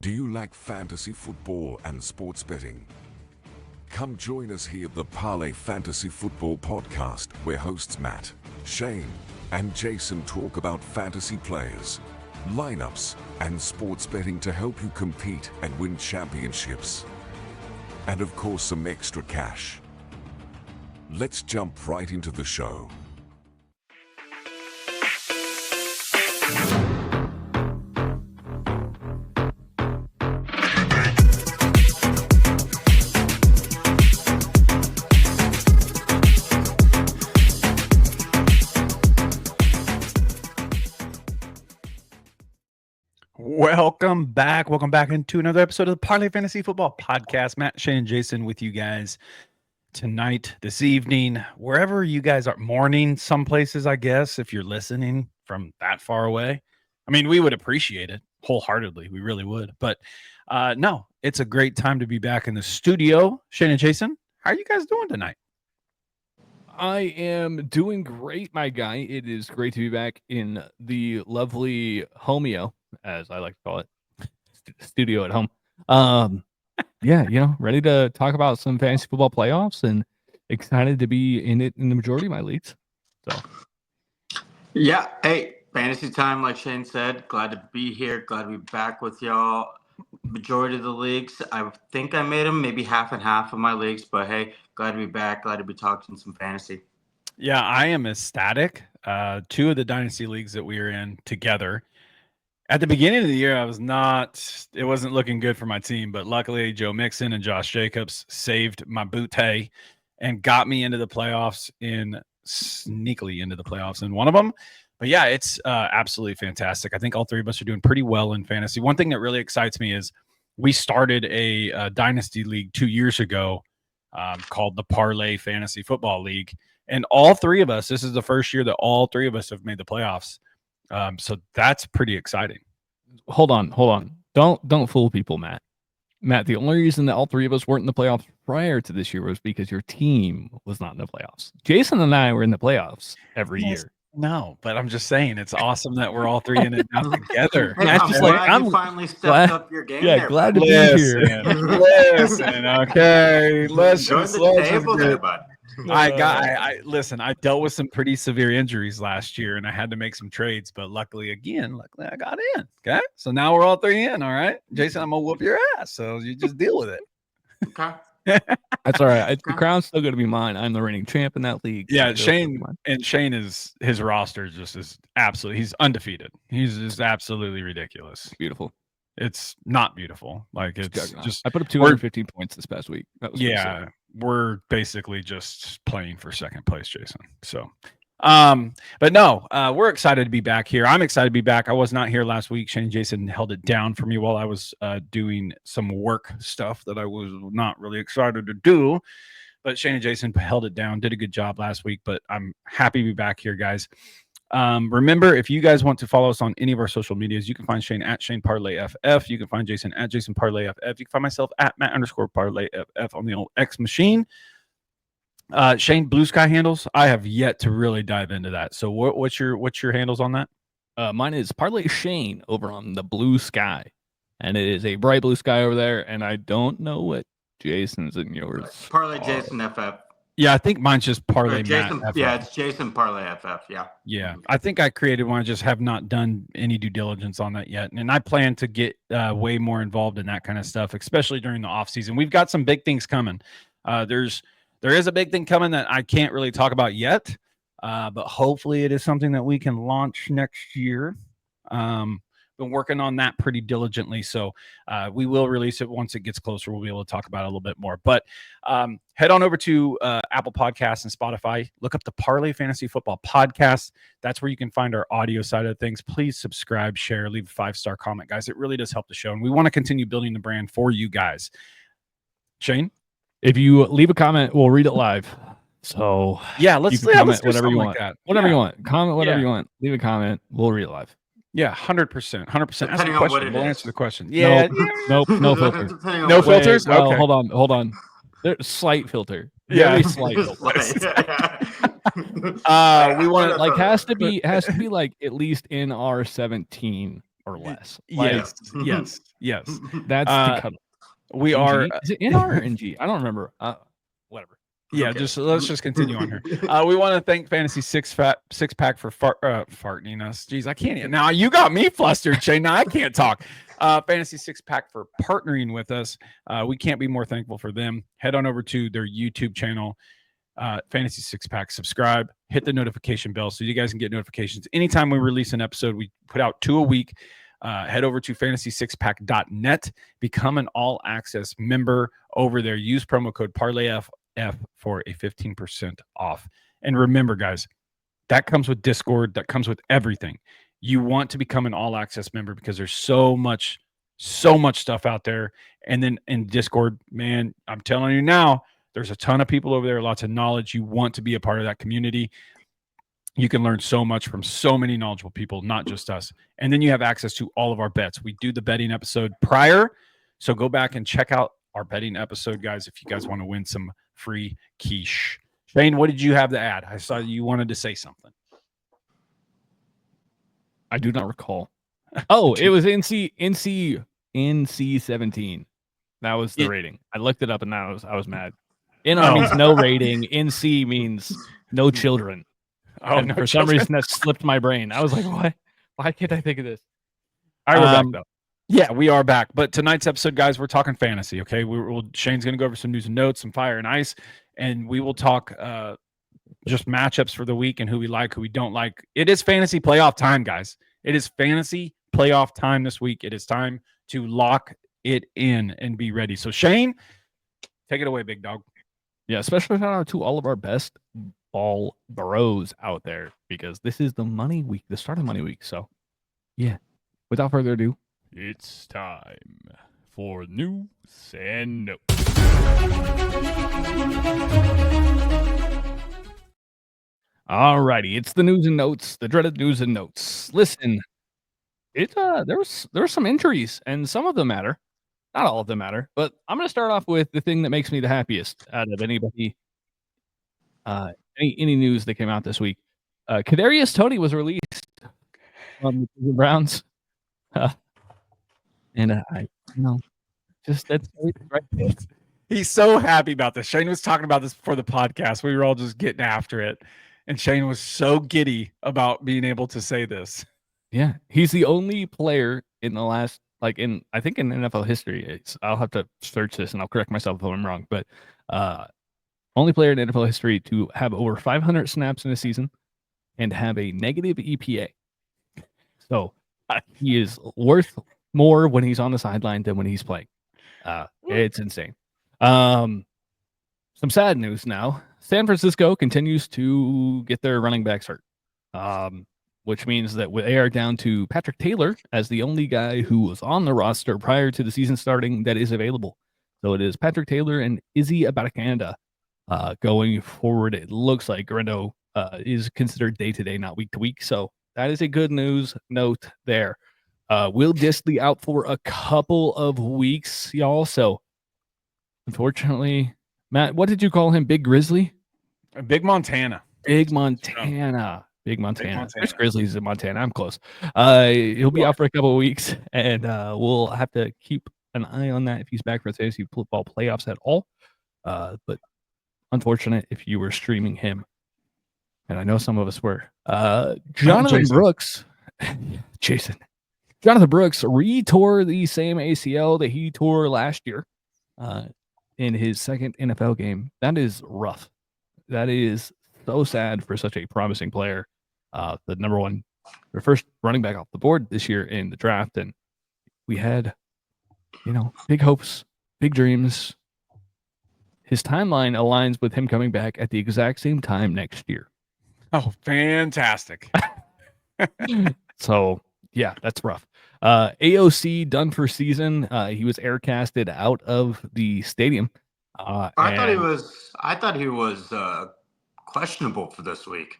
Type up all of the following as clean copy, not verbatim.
Do you like fantasy football and sports betting? Come join us here at the Parlay Fantasy Football Podcast, where hosts Matt, Shane, and Jason talk about fantasy players, lineups, and sports betting to help you compete and win championships. And of course, some extra cash. Let's jump right into the show. Welcome back into another episode of the Parlay Fantasy Football Podcast. Matt, Shane, and Jason with you guys tonight, this evening, wherever you guys are. Morning, some places, I guess, if you're listening from that far away. I mean, we would appreciate it wholeheartedly. We really would. But no, it's a great time to be back in the studio. Shane and Jason, how are you guys doing tonight? I am doing great, my guy. It is great to be back in the lovely Homeo, as I like to call it, studio at home. Yeah, ready to talk about some fantasy football playoffs and excited to be in it in the majority of my leagues. So, yeah, hey, fantasy time, like Shane said. Glad to be here. Glad to be back with y'all. Majority of the leagues, I think I made them, maybe half and half of my leagues, but hey, glad to be back. Glad to be talking some fantasy. Yeah, I am ecstatic. Two of the dynasty leagues that we are in together. At the beginning of the year, it wasn't looking good for my team, but luckily Joe Mixon and Josh Jacobs saved my bootay and got me sneakily into the playoffs in one of them. But yeah, it's absolutely fantastic. I think all three of us are doing pretty well in fantasy. One thing that really excites me is we started a dynasty league 2 years ago called the Parlay Fantasy Football League. And all three of us, this is the first year that all three of us have made the playoffs. So that's pretty exciting. Hold on. Don't fool people, Matt. Matt, the only reason that all three of us weren't in the playoffs prior to this year was because your team was not in the playoffs. Jason and I were in the playoffs every year. No, but I'm just saying it's awesome that we're all three in it now together. Hey, I'm finally stepped up your game. Yeah, glad to be here. Listen, okay. Let's join the table there, bud. I dealt with some pretty severe injuries last year and I had to make some trades, but luckily I got in. Okay. So now we're all three in. All right. Jason, I'm gonna whoop your ass. So you just deal with it. Okay. That's all right. The crown's still gonna be mine. I'm the reigning champ in that league. Yeah, Shane is his roster is absolutely, he's undefeated. He's just absolutely ridiculous. Beautiful. It's not beautiful. Like it's just I put up 215 points this past week. That was we're basically just playing for second place, Jason. So but no, we're excited to be back here. I'm excited to be back. I was not here last week. Shane and Jason held it down for me while I was doing some work stuff that I was not really excited to do. But Shane and Jason held it down, did a good job last week. But I'm happy to be back here, guys. Remember, if you guys want to follow us on any of our social medias, you can find Shane at Shane Parlay FF. You can find Jason at Jason Parlay FF. You can find myself at Matt_Parlay FF on the old X machine. Shane, BlueSky handles. I have yet to really dive into that. So what's your handles on that? Mine is Parlay Shane over on the BlueSky, and it is a bright blue sky over there. And I don't know what Jason's and yours. Parlay Jason FF. Yeah, I think mine's just Parlay Jason. Matt FF. Yeah, it's Jason Parlay FF. Yeah. I think I created one. I just have not done any due diligence on that yet, and I plan to get way more involved in that kind of stuff, especially during the off season. We've got some big things coming. There is a big thing coming that I can't really talk about yet, but hopefully it is something that we can launch next year. Been working on that pretty diligently, so we will release it once it gets closer. We'll be able to talk about it a little bit more. But head on over to Apple Podcasts and Spotify. Look up the Parlay Fantasy Football Podcast. That's where you can find our audio side of things. Please subscribe, share, leave a 5-star comment, guys. It really does help the show, and we want to continue building the brand for you guys. Shane? If you leave a comment, we'll read it live. So yeah, let's comment whatever you want. Like whatever you want. Comment whatever you want. Leave a comment. We'll read it live. Yeah, 100%. 100%. Ask a question. We'll answer the question. Yeah. Nope. No filters. No filters? Well, okay. Hold on. There's slight filter. Yeah. Very slight filter. We want it has to be like at least in our 17 or less. Yes. That's the cutoff. We NG? are. Is it NR or NG? I don't remember. Whatever. Yeah, Okay. let's just continue on here. We want to thank Fantasy Six Pack for farting us. Jeez, I can't. Now you got me flustered, Shane. Now I can't talk. Fantasy Six Pack for partnering with us. We can't be more thankful for them. Head on over to their YouTube channel, Fantasy Six Pack. Subscribe, hit the notification bell so you guys can get notifications anytime we release an episode. We put out 2 a week. Head over to fantasy6pack.net. Become an all access member over there. Use promo code Parlay FF for a 15% off. And remember, guys, that comes with Discord. That comes with everything. You want to become an all access member because there's so much stuff out there. And then in Discord, man, I'm telling you now, there's a ton of people over there, lots of knowledge. You want to be a part of that community. You can learn so much from so many knowledgeable people, not just us. And then you have access to all of our bets. We do the betting episode prior. So go back and check out our betting episode, guys, if you guys want to win some free quiche. Shane, what did you have to add? I saw you wanted to say something. I do not recall. Oh, it was NC 17. That was the rating. I looked it up and I was mad. NR means no rating. NC means no children. Oh, and no for children. some reason that slipped my brain. I was like, what? Why can't I think of this? All right, we're back though. Yeah, we are back. But tonight's episode, guys, we're talking fantasy. Okay, Shane's going to go over some news and notes, some fire and ice, and we will talk just matchups for the week and who we like, who we don't like. It is fantasy playoff time, guys. It is fantasy playoff time this week. It is time to lock it in and be ready. So, Shane, take it away, big dog. Yeah, special shout out to all of our best ball bros out there because this is the money week, the start of money week. So, yeah, without further ado, it's time for news and notes. All righty, it's the news and notes, the dreaded news and notes. Listen, there were some injuries, and some of them matter. Not all of them matter, but I'm going to start off with the thing that makes me the happiest out of anybody. Any news that came out this week. Kadarius Toney was released from the Browns. And I just that's right. He's so happy about this. Shane was talking about this before the podcast. We were all just getting after it. And Shane was so giddy about being able to say this. Yeah. He's the only player in the last, I think in NFL history, I'll have to search this and I'll correct myself if I'm wrong, but only player in NFL history to have over 500 snaps in a season and have a negative EPA. So he is worth more when he's on the sideline than when he's playing. It's insane. Some sad news now. San Francisco continues to get their running backs hurt, which means that they are down to Patrick Taylor as the only guy who was on the roster prior to the season starting that is available. So it is Patrick Taylor and Izzy Abanikanda going forward. It looks like Grendo is considered day-to-day, not week-to-week. So that is a good news note there. Will Disley out for a couple of weeks, y'all. So unfortunately, Matt, what did you call him? Big Grizzly? Big Montana. Big Montana. There's Grizzlies in Montana. I'm close. He'll be out for a couple of weeks, and we'll have to keep an eye on that if he's back for the fantasy football playoffs at all. But unfortunate if you were streaming him, and I know some of us were. Jonathan Brooks, Jonathan Brooks re-tore the same ACL that he tore last year in his second NFL game. That is rough. That is so sad for such a promising player. The number one, their first running back off the board this year in the draft. And we had, big hopes, big dreams. His timeline aligns with him coming back at the exact same time next year. Oh, fantastic. So, yeah, that's rough. AOC done for season. He was air casted out of the stadium. I thought he was questionable for this week.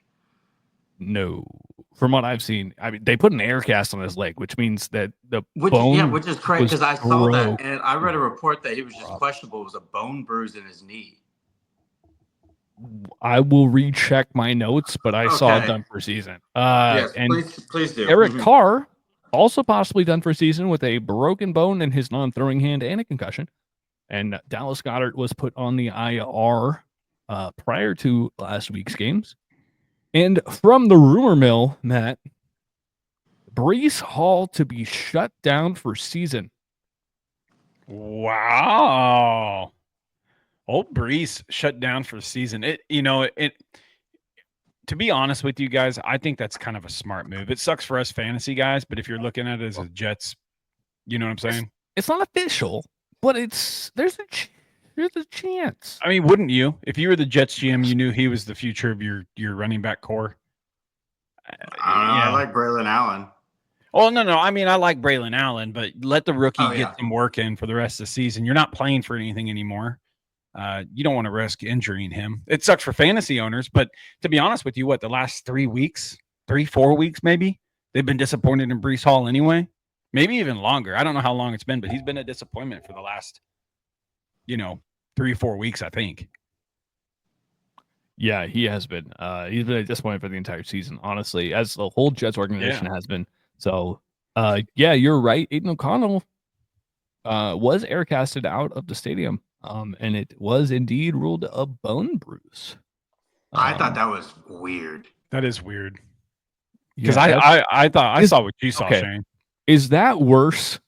No, from what I've seen, I mean, they put an air cast on his leg, which means that which is crazy because I saw that and I read a report that he was just questionable. It was a bone bruise in his knee. I will recheck my notes, but I saw done for season. Yes, and please do. Eric Carr also possibly done for a season with a broken bone in his non-throwing hand and a concussion. And Dallas Goedert was put on the IR prior to last week's games. And from the rumor mill, Matt, Breece Hall to be shut down for season. Wow. Old Brees shut down for season. To be honest with you guys, I think that's kind of a smart move. It sucks for us fantasy guys, but if you're looking at it as a Jets, you know what I'm saying? It's not official, but there's a chance. I mean, wouldn't you? If you were the Jets GM, you knew he was the future of your running back core. I don't know. I like Braylon Allen. Oh, no. I mean, I like Braylon Allen, but let the rookie get some work in for the rest of the season. You're not playing for anything anymore. You don't want to risk injuring him. It sucks for fantasy owners, but to be honest with you, the last 4 weeks, maybe, they've been disappointed in Breece Hall anyway. Maybe even longer. I don't know how long it's been, but he's been a disappointment for the last, 3 or 4 weeks, I think. Yeah, he has been. He's been a disappointment for the entire season, honestly, as the whole Jets organization has been. So, yeah, you're right. Aiden O'Connell was aircasted out of the stadium, and it was indeed ruled a bone bruise. I thought that was weird. That is weird. Because I thought I saw what you saw, Shane. Is that worse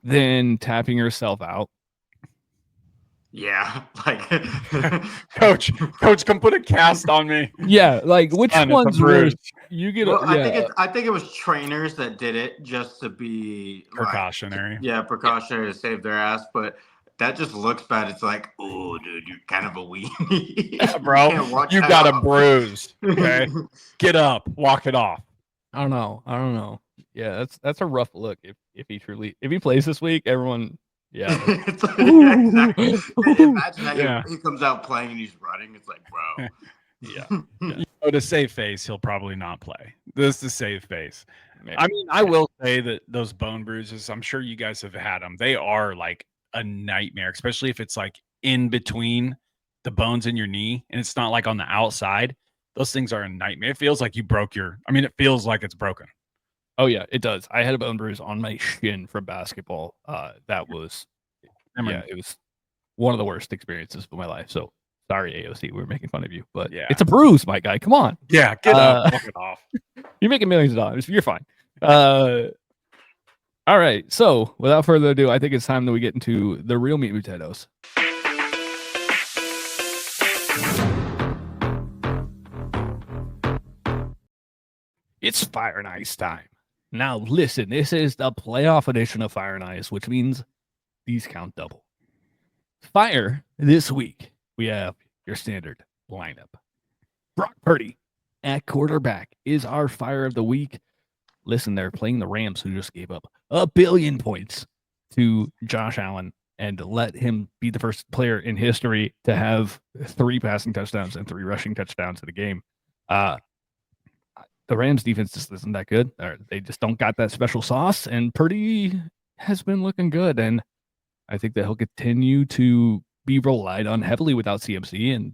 than tapping yourself out? Yeah, like coach, come put a cast on me. Yeah, like which one's worse? You get. I think it was trainers that did it just to be precautionary. Precautionary to save their ass, but that just looks bad. It's like, oh, dude, you're kind of a weenie. Yeah, bro, you got a bruise. Okay, get up, walk it off. I don't know. Yeah, that's a rough look. If he plays this week, everyone. Yeah. Exactly. Imagine that he comes out playing and he's running. It's like, bro. Yeah. To save face, he'll probably not play. This is to save face. Maybe. I mean, I will say that those bone bruises, I'm sure you guys have had them. They are like a nightmare, especially if it's like in between the bones in your knee and it's not like on the outside. Those things are a nightmare. It feels like you broke it feels like it's broken. Oh yeah, it does. I had a bone bruise on my shin from basketball. That was, it was one of the worst experiences of my life. So sorry, AOC, we were making fun of you, but it's a bruise, my guy. Come on. Yeah, get up, walk it off. You're making millions of dollars. You're fine. All right. So without further ado, I think it's time that we get into the real meat and potatoes. It's Fire and Ice time. Now, listen, this is the playoff edition of Fire and Ice, which means these count double. Fire, this week, we have your standard lineup. Brock Purdy at quarterback is our Fire of the week. Listen, they're playing the Rams, who just gave up 1 billion points to Josh Allen and let him be the first player in history to have 3 passing touchdowns and 3 rushing touchdowns in a game. The Rams defense just isn't that good. They just don't got that special sauce, and Purdy has been looking good. And I think that he'll continue to be relied on heavily without CMC. And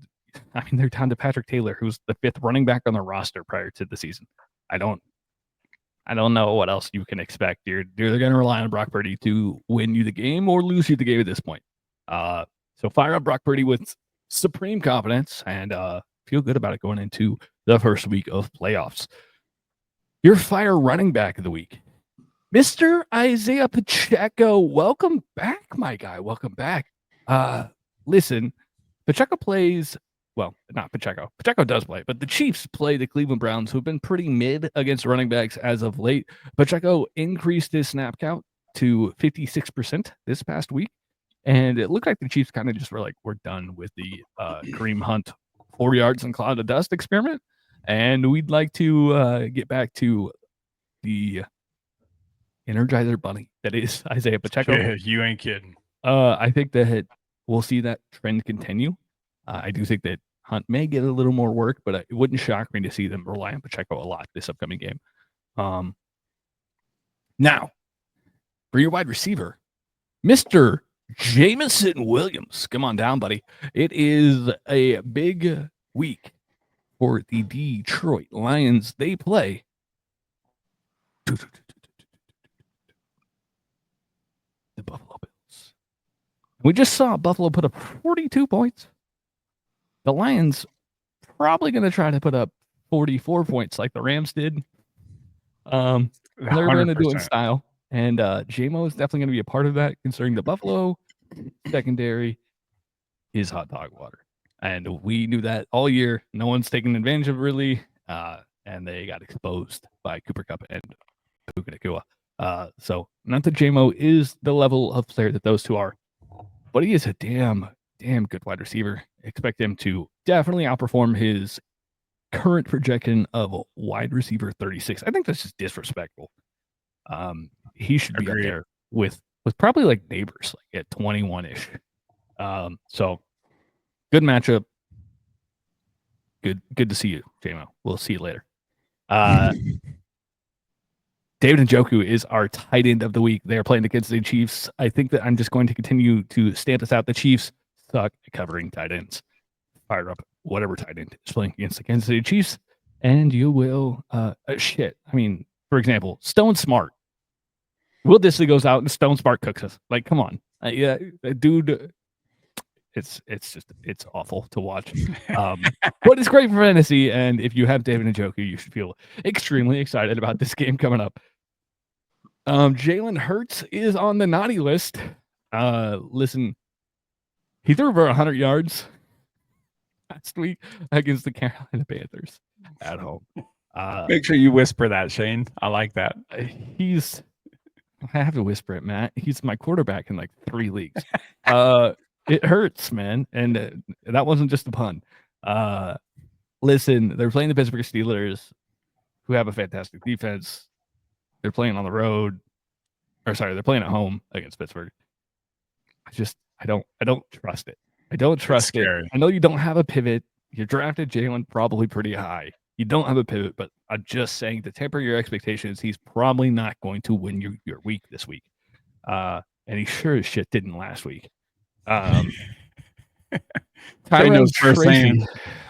I mean, they're down to Patrick Taylor, who's the 5th running back on the roster prior to the season. I don't know what else you can expect. They're going to rely on Brock Purdy to win you the game or lose you the game at this point. So fire up Brock Purdy with supreme confidence and feel good about it going into the first week of playoffs. Your fire running back of the week, Mr. Isaiah Pacheco. Welcome back, my guy. Welcome back. Listen, Pacheco plays, well, not Pacheco. Pacheco does play, but the Chiefs play the Cleveland Browns, who have been pretty mid against running backs as of late. Pacheco increased his snap count to 56% this past week. And it looked like the Chiefs kind of just were like, we're done with the Kareem Hunt 4 yards and cloud of dust experiment. And we'd like to get back to the Energizer Bunny that is Isaiah Pacheco. Yeah, you ain't kidding. I think that we'll see that trend continue. I do think that Hunt may get a little more work, but it wouldn't shock me to see them rely on Pacheco a lot this upcoming game. Now, for your wide receiver, Mr. Jameson Williams. Come on down, buddy. It is a big week for the Detroit Lions. They play We just saw Buffalo put up 42 points. The Lions probably going to try to put up 44 points like the Rams did. They're going to do it in 100%. style. And J-Mo is definitely going to be a part of that, considering the Buffalo secondary is hot dog water. And we knew that all year. No one's taken advantage of it really. And they got exposed by Cooper Kupp and Puka Nacua. So not that J-Mo is the level of player that those two are, but he is a damn good wide receiver. Expect him to definitely outperform his current projection of wide receiver 36. I think that's just disrespectful. He should be up there with probably like neighbors, like at 21-ish. So good matchup. Good to see you, J-Mo. We'll see you later. David Njoku is our tight end of the week. They're playing the Kansas City Chiefs. I think that I'm just going to continue to stamp this out. The Chiefs suck at covering tight ends. Fire up whatever tight end is playing against the Kansas City Chiefs, and you will shit. I mean, for example, Stone Smart. Will Disley goes out and Stone Smart cooks us. Like, come on, yeah, dude. It's awful to watch. But it's great for fantasy, and if you have David Njoku, you should feel extremely excited about this game coming up. Jalen Hurts is on the naughty list. Listen, he threw over 100 yards last week against the Carolina Panthers at home. Make sure you whisper that, Shane. I like that. I have to whisper it, Matt. He's my quarterback in like 3 leagues. It hurts, man. And that wasn't just a pun. Listen, they're playing the Pittsburgh Steelers, who have a fantastic defense. They're playing on the road. They're playing at home against Pittsburgh. I don't trust it. I don't trust it. I know you don't have a pivot. You drafted Jalen probably pretty high. You don't have a pivot, but I'm just saying to temper your expectations, he's probably not going to win your week this week. And he sure as shit didn't last week. Tyrone Tracy.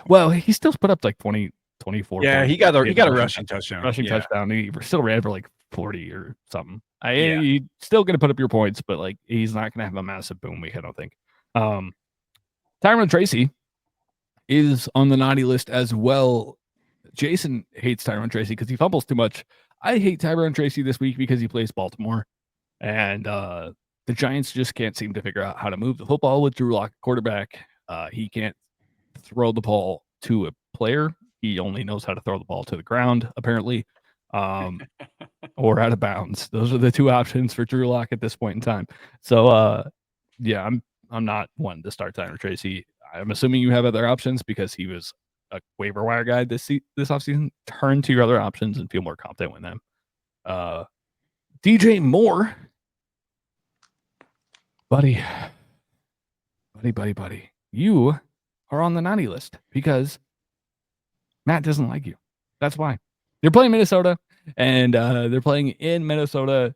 Well, he still put up like 20, 24. Yeah, he got a rushing touchdown. Touchdown. He still ran for like 40 or something. He's still going to put up your points, but like he's not going to have a massive boom week, I don't think. Tyrone Tracy is on the naughty list as well. Jason hates Tyrone Tracy because he fumbles too much. I hate Tyrone Tracy this week because he plays Baltimore, and the Giants just can't seem to figure out how to move the football with Drew Lock quarterback. He can't throw the ball to a player. He only knows how to throw the ball to the ground, apparently, or out of bounds. Those are the two options for Drew Lock at this point in time. So, yeah, I'm not one to start Tyrone Tracy. I'm assuming you have other options because he was a waiver wire guy this offseason. Turn to your other options and feel more confident with them. DJ Moore. Buddy. You are on the naughty list because Matt doesn't like you. That's why. They're playing Minnesota, and they're playing in Minnesota.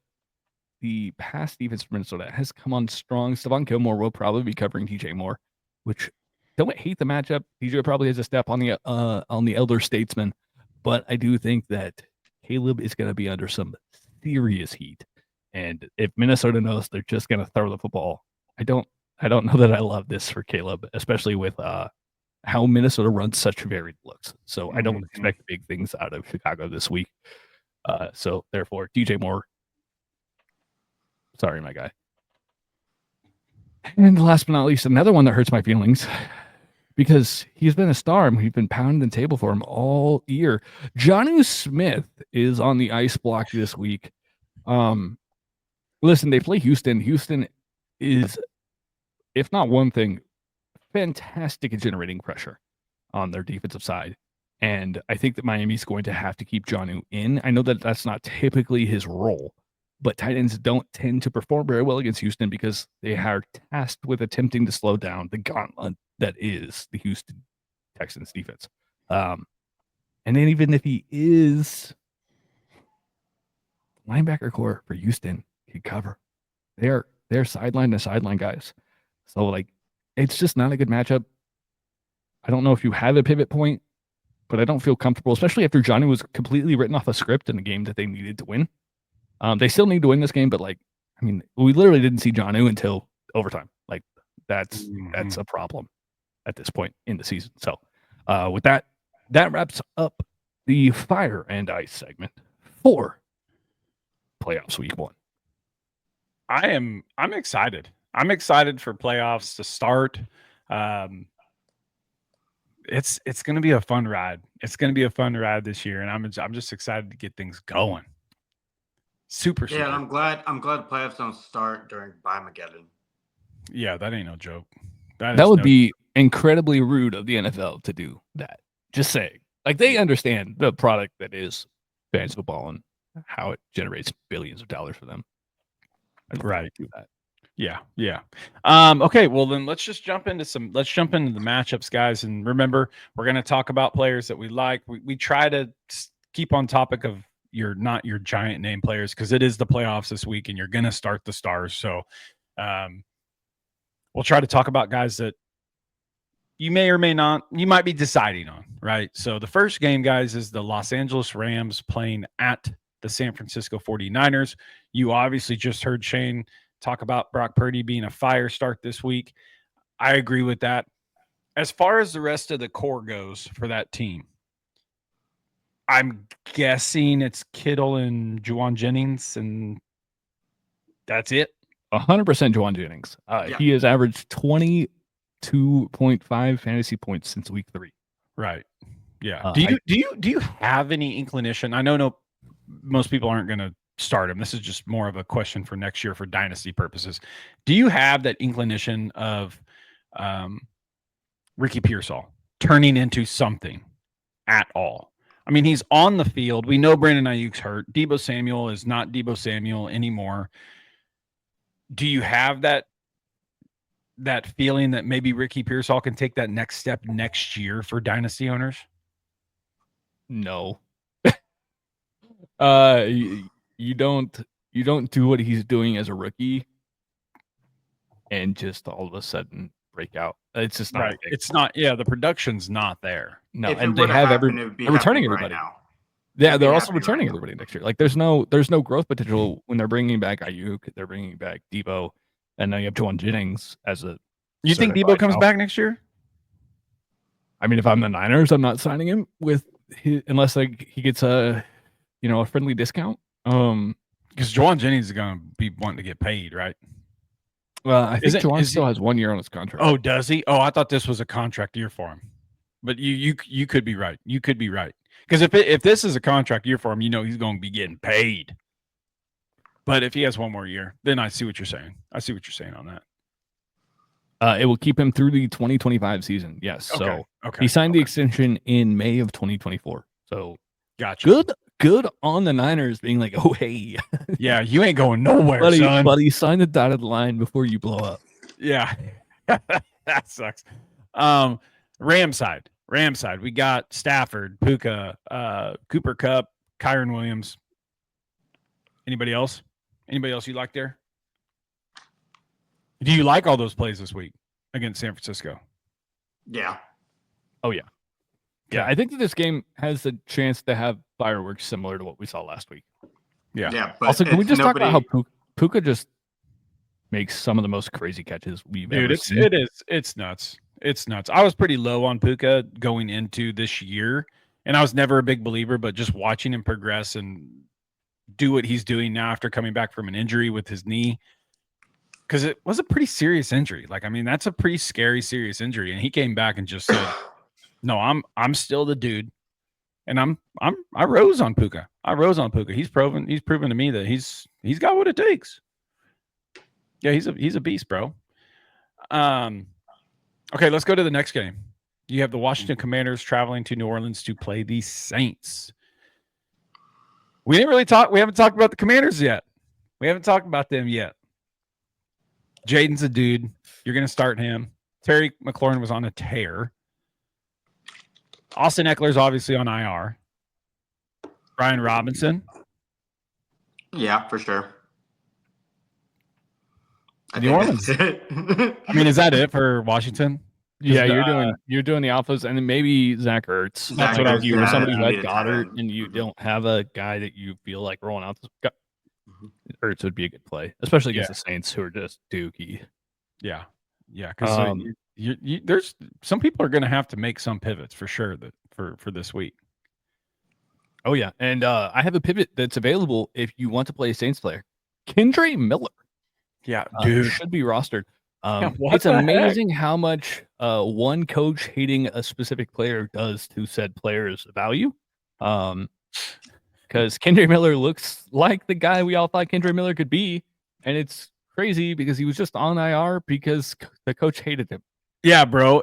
The pass defense for Minnesota has come on strong. Stephon Gilmore will probably be covering DJ Moore, which don't hate the matchup. DJ probably has a step on the elder statesman, but I do think that Caleb is going to be under some serious heat. And if Minnesota knows they're just going to throw the football, I don't know that I love this for Caleb, especially with how Minnesota runs such varied looks. So I don't expect big things out of Chicago this week. So therefore, DJ Moore. Sorry, my guy. And last but not least, another one that hurts my feelings because he's been a star and we've been pounding the table for him all year. Jonnu Smith is on the ice block this week. Listen, they play Houston. Houston is, if not one thing, fantastic at generating pressure on their defensive side. And I think that Miami's going to have to keep Jonnu in. I know that that's not typically his role, but tight ends don't tend to perform very well against Houston because they are tasked with attempting to slow down the gauntlet that is the Houston Texans defense. And then even if he is, linebacker core for Houston can cover. They're sideline to sideline guys. So like, it's just not a good matchup. I don't know if you have a pivot point, but I don't feel comfortable, especially after Johnny was completely written off a script in a game that they needed to win. They still need to win this game, but like, I mean, we literally didn't see Jonnu until overtime. Like That's a problem at this point in the season. So with that wraps up the Fire and Ice segment for playoffs week 1. I'm excited. I'm excited for playoffs to start. It's going to be a fun ride. It's going to be a fun ride this year, and I'm just excited to get things going. Super. And I'm glad playoffs don't start during Bimageddon. Yeah, that ain't no joke. That would be incredibly rude of the NFL to do that. Just saying. Like, they understand the product that is fantasy football and how it generates billions of dollars for them. Right. Do that. Yeah. Okay, well then let's jump into the matchups, guys. And remember, we're going to talk about players that we like. We try to keep on topic of not your giant name players, because it is the playoffs this week and you're going to start the stars. So we'll try to talk about guys that you may or may not, you might be deciding on, right? So the first game, guys, is the Los Angeles Rams playing at the San Francisco 49ers. You obviously just heard Shane talk about Brock Purdy being a fire start this week. I agree with that. As far as the rest of the core goes for that team, I'm guessing it's Kittle and Juwan Jennings, and that's it. 100% Juwan Jennings. He has averaged 22.5 fantasy points since week 3. Right. Yeah. Do you have any inclination? I know most people aren't going to start him. This is just more of a question for next year for dynasty purposes. Do you have that inclination of Ricky Pearsall turning into something at all? I mean, he's on the field. We know Brandon Ayuk's hurt. Deebo Samuel is not Deebo Samuel anymore. Do you have that feeling that maybe Ricky Pearsall can take that next step next year for dynasty owners? No. You don't do what he's doing as a rookie and just all of a sudden break out. It's just not. Right. It's not. Yeah, the production's not there. No, and they have they're returning everybody. Right now. Yeah, they're also returning everybody next year. Like, there's no growth potential when they're bringing back Ayuk, they're bringing back Deebo, and now you have Juwan Jennings as a. You think Deebo comes back next year? I mean, if I'm the Niners, I'm not signing him unless he gets a friendly discount. Because Juwan Jennings is going to be wanting to get paid, right? Well, I think Juwan still has 1 year on his contract. Oh, does he? Oh, I thought this was a contract year for him. But you could be right. You could be right. Because if this is a contract year for him, he's going to be getting paid. But if he has 1 more year, then I see what you're saying. I see what you're saying on that. It will keep him through the 2025 season. Yes. Okay. So he signed the extension in May of 2024. So gotcha. Good on the Niners being like, oh, hey. Yeah, you ain't going nowhere, son. Buddy, sign the dotted line before you blow up. Yeah. That sucks. Ram side. We got Stafford, Puka, Cooper Kupp, Kyron Williams. Anybody else? Anybody else you like there? Do you like all those plays this week against San Francisco? Yeah. Oh, yeah. Yeah, I think that this game has a chance to have fireworks similar to what we saw last week. Yeah. But also, can we just talk about how Puka just makes some of the most crazy catches we've ever seen? It is. It's nuts. It's nuts. I was pretty low on Puka going into this year, and I was never a big believer, but just watching him progress and do what he's doing now after coming back from an injury with his knee, because it was a pretty serious injury. Like, I mean, that's a pretty scary, serious injury, and he came back and just said, "No, I'm still the dude," and I rose on Puka. He's proven to me that he's got what it takes. Yeah, he's a beast, bro. Okay, let's go to the next game. You have the Washington Commanders traveling to New Orleans to play the Saints. We haven't talked about the Commanders yet. We haven't talked about them yet. Jaden's a dude. You're going to start him. Terry McLaurin was on a tear. Austin Eckler's obviously on IR. Brian Robinson. Yeah, for sure. New Orleans. I mean, is that it for Washington? Yeah, you're doing the alphas, and then maybe Zach Ertz. That's what I view. Somebody who had Goddard, and you don't have a guy that you feel like rolling out. Ertz would be a good play, especially against the Saints, who are just dookie. Yeah. Yeah, because there's some people are going to have to make some pivots for sure for this week. Oh yeah, and I have a pivot that's available if you want to play a Saints player. Kendre Miller, Yeah, dude, should be rostered. what It's the heck? amazing how much one coach hating a specific player does to said player's value. Because Kendre Miller looks like the guy we all thought Kendre Miller could be, and it's crazy because he was just on IR because the coach hated him. Yeah, bro.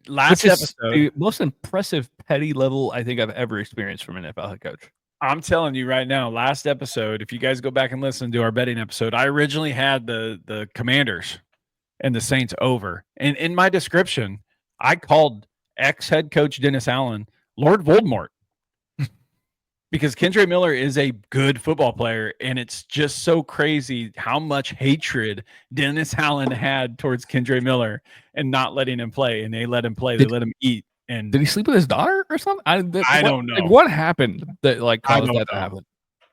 Last episode, the most impressive petty level I think I've ever experienced from an NFL head coach. I'm telling you right now, last episode, if you guys go back and listen to our betting episode, I originally had the Commanders and the Saints over. And in my description, I called ex-head coach Dennis Allen Lord Voldemort. Because Kendre Miller is a good football player, and it's just so crazy how much hatred Dennis Allen had towards Kendre Miller and not letting him play. And they let him play. They let him eat. And did he sleep with his daughter or something? I don't know. Like, what happened that caused that to happen?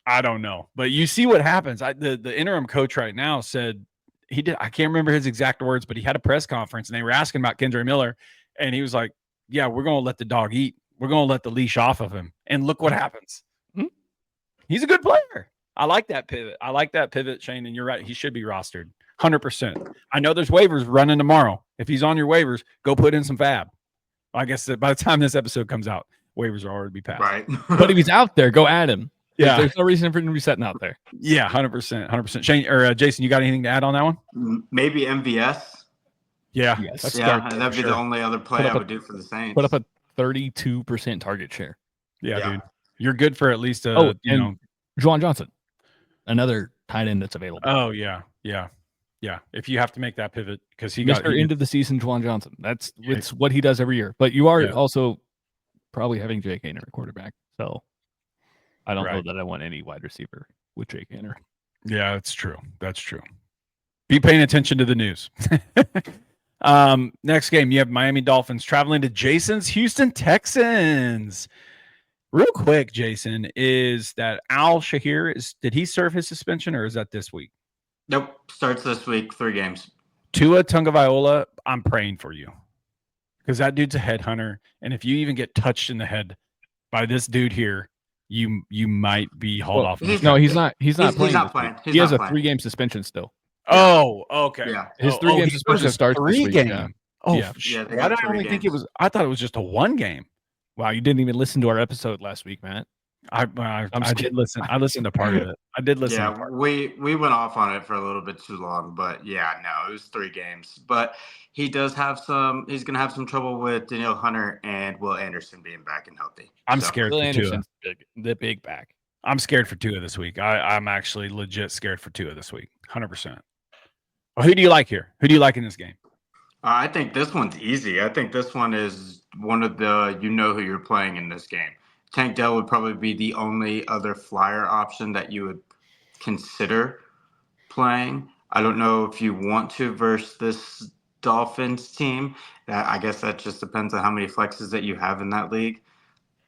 I don't know. But you see what happens. The interim coach right now said he did. I can't remember his exact words, but he had a press conference and they were asking about Kendre Miller, and he was like, "Yeah, we're going to let the dog eat. We're going to let the leash off of him, and look what happens." He's a good player. I like that pivot, Shane, and you're right. He should be rostered 100%. I know there's waivers running tomorrow. If he's on your waivers, go put in some fab. I guess that by the time this episode comes out, waivers are already passed. Right. But if he's out there, go add him. Yeah. There's no reason for him to be sitting out there. Yeah, 100%. Shane or Jason, you got anything to add on that one? Maybe MVS. Yeah. Yes. That'd be the only other play I would do for the Saints. Put up a 32% target share. Yeah, dude. You're good for at least Juwan Johnson, another tight end that's available. Oh yeah. If you have to make that pivot because he got end of the season, Juwan Johnson. It's what he does every year. But you are also probably having Jake Haener at quarterback, so I don't know that I want any wide receiver with Jake Haener. Yeah, that's true. Be paying attention to the news. Next game, you have Miami Dolphins traveling to Jason's Houston Texans. Real quick, Jason, is that Al Shahir, did he serve his suspension or is that this week? Nope. Starts this week, 3 games. Tua Tagovailoa, I'm praying for you. Because that dude's a headhunter. And if you even get touched in the head by this dude here, you might be hauled off. No, he's not playing. He's not playing. He has a 3-game suspension still. Oh, okay. Yeah. His 3-game suspension starts 3 this game. week. Oh, yeah. Why did I only think it was? I thought it was just a 1 game. Wow, you didn't even listen to our episode last week, Matt. I did listen. I listened to part of it. I did listen. Yeah, to part. we went off on it for a little bit too long, but yeah, no, it was 3 games. But he does have some. He's gonna have some trouble with Danielle Hunter and Will Anderson being back and healthy. I'm scared Will for Anderson's Tua. the big back. I'm scared for Tua this week. I'm actually legit scared for Tua this week. 100%. Well, who do you like here? Who do you like in this game? I think this one's easy. I think this one is one of the who you're playing in this game. Tank Dell would probably be the only other flyer option that you would consider playing. I don't know if you want to versus this Dolphins team. I guess that just depends on how many flexes that you have in that league.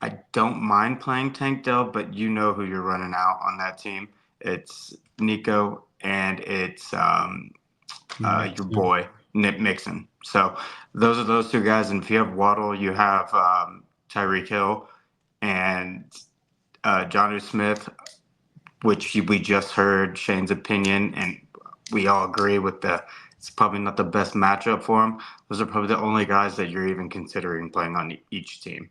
I don't mind playing Tank Dell, but you know who you're running out on that team. It's Nico and it's your boy, Nick Mixon. So those are those 2 guys. And if you have Waddle, you have Tyreek Hill and Jonnu Smith, which we just heard Shane's opinion, and we all agree with it's probably not the best matchup for him. Those are probably the only guys that you're even considering playing on each team.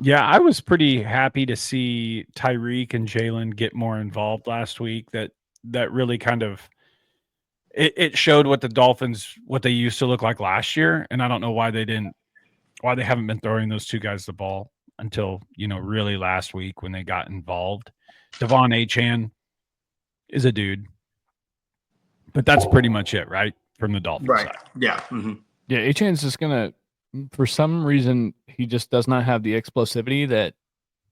Yeah, I was pretty happy to see Tyreek and Jalen get more involved last week. That really kind of it showed what the Dolphins, what they used to look like last year, and I don't know why they haven't been throwing those 2 guys the ball until really last week when they got involved. Devon Achane is a dude, but that's pretty much it, right? From the Dolphins side. Yeah. Mm-hmm. Yeah, Achane's just gonna, for some reason, he just does not have the explosivity that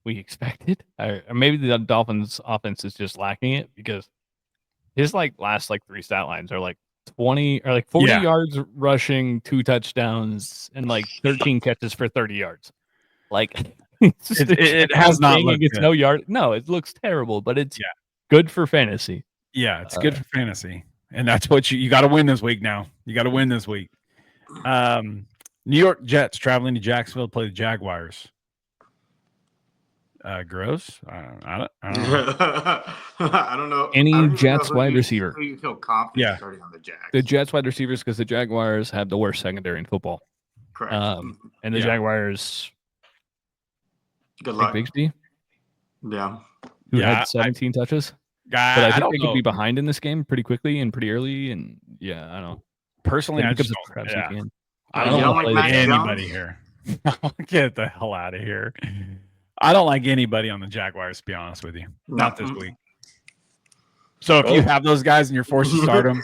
we expected. Or maybe the Dolphins offense is just lacking it because his last 3 stat lines are 20 or 40 yards rushing, 2 touchdowns, and 13 catches for 30 yards. It has not looked good. No yard. No, it looks terrible, but it's good for fantasy. Yeah, it's good for fantasy. And that's what you got to win this week now. You got to win this week. New York Jets traveling to Jacksonville to play the Jaguars. Gross. I don't know. I don't know. Any I don't even know Jets who wide you- receiver. Who you feel confident Yeah. starting on the Jags? The Jets wide receivers, because the Jaguars have the worst secondary in football. Correct. And the Yeah. Jaguars, Good Nick luck. Bigsby, Yeah. who Yeah, had 17 touches. But I I think don't they know. could be behind in this game pretty quickly and pretty early. And yeah, I don't know. Personally, Then I it becomes just a Travis yeah. Etienne. I You don't don't want to like play Mac anybody Jones? here. Get the hell out of here. I don't like anybody on the Jaguars, to be honest with you. Not this week. So if you have those guys and you're forced to start them,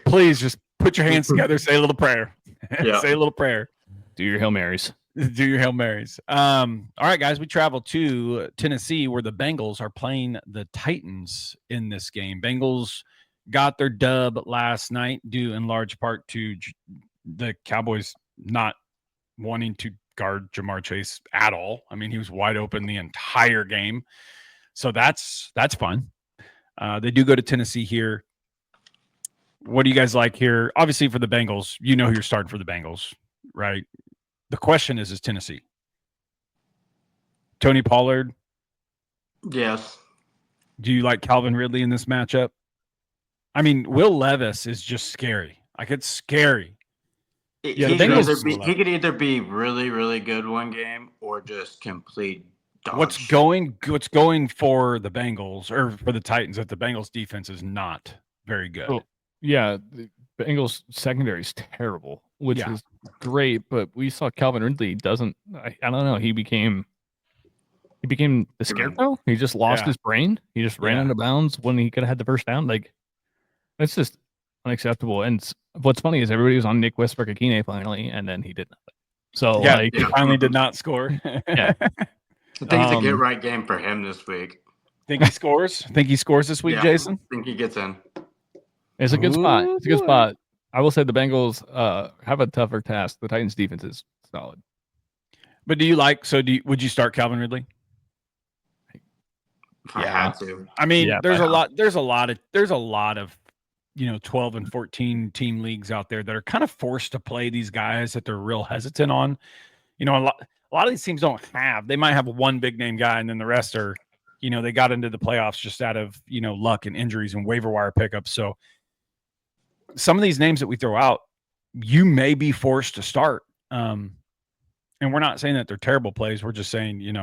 please just put your hands together, say a little prayer. Yeah. Say a little prayer. Do your Hail Marys. Do your Hail Marys. All right, guys, we travel to Tennessee where the Bengals are playing the Titans in this game. Bengals got their dub last night due in large part to the Cowboys not wanting to guard Jamar Chase at all. I mean, he was wide open the entire game. So that's fun. They do go to Tennessee here. What do you guys like here? Obviously, for the Bengals, you know who you're starting for the Bengals, right? The question is Tennessee. Tony Pollard. Yes. Do you like Calvin Ridley in this matchup? I mean, Will Levis is just scary. Like, it's scary. Yeah, he, the could Bengals- he could either be really, really good one game or just complete dog What's shit. going for the Bengals or for the Titans that the Bengals defense is not very good. Oh, yeah, the Bengals secondary is terrible, which Yeah. is great. But we saw Calvin Ridley doesn't. I don't know. He became the scarecrow. He just lost Yeah. his brain. He just ran Yeah. out of bounds when he could have had the first down. Like, that's just unacceptable. And what's funny is everybody was on Nick Westbrook-Akine finally, and then he did nothing. So Yeah, like, he finally did not score. Yeah. I think it's a get Um, right game for him this week. Think he scores? Think he scores this week, Yeah. Jason? I think he gets in. it's a good spot. Ooh, It's a good boy. spot. I will say the Bengals have a tougher task. The Titans defense is solid. But would you start Calvin Ridley? If I Yeah. had to. I mean, Yeah, there's I a know. lot of 12 and 14 team leagues out there that are kind of forced to play these guys that they're real hesitant on. A lot of these teams don't have. They might have one big name guy, and then the rest are, they got into the playoffs just out of luck and injuries and waiver wire pickups. So some of these names that we throw out, you may be forced to start. And we're not saying that they're terrible plays. We're just saying, you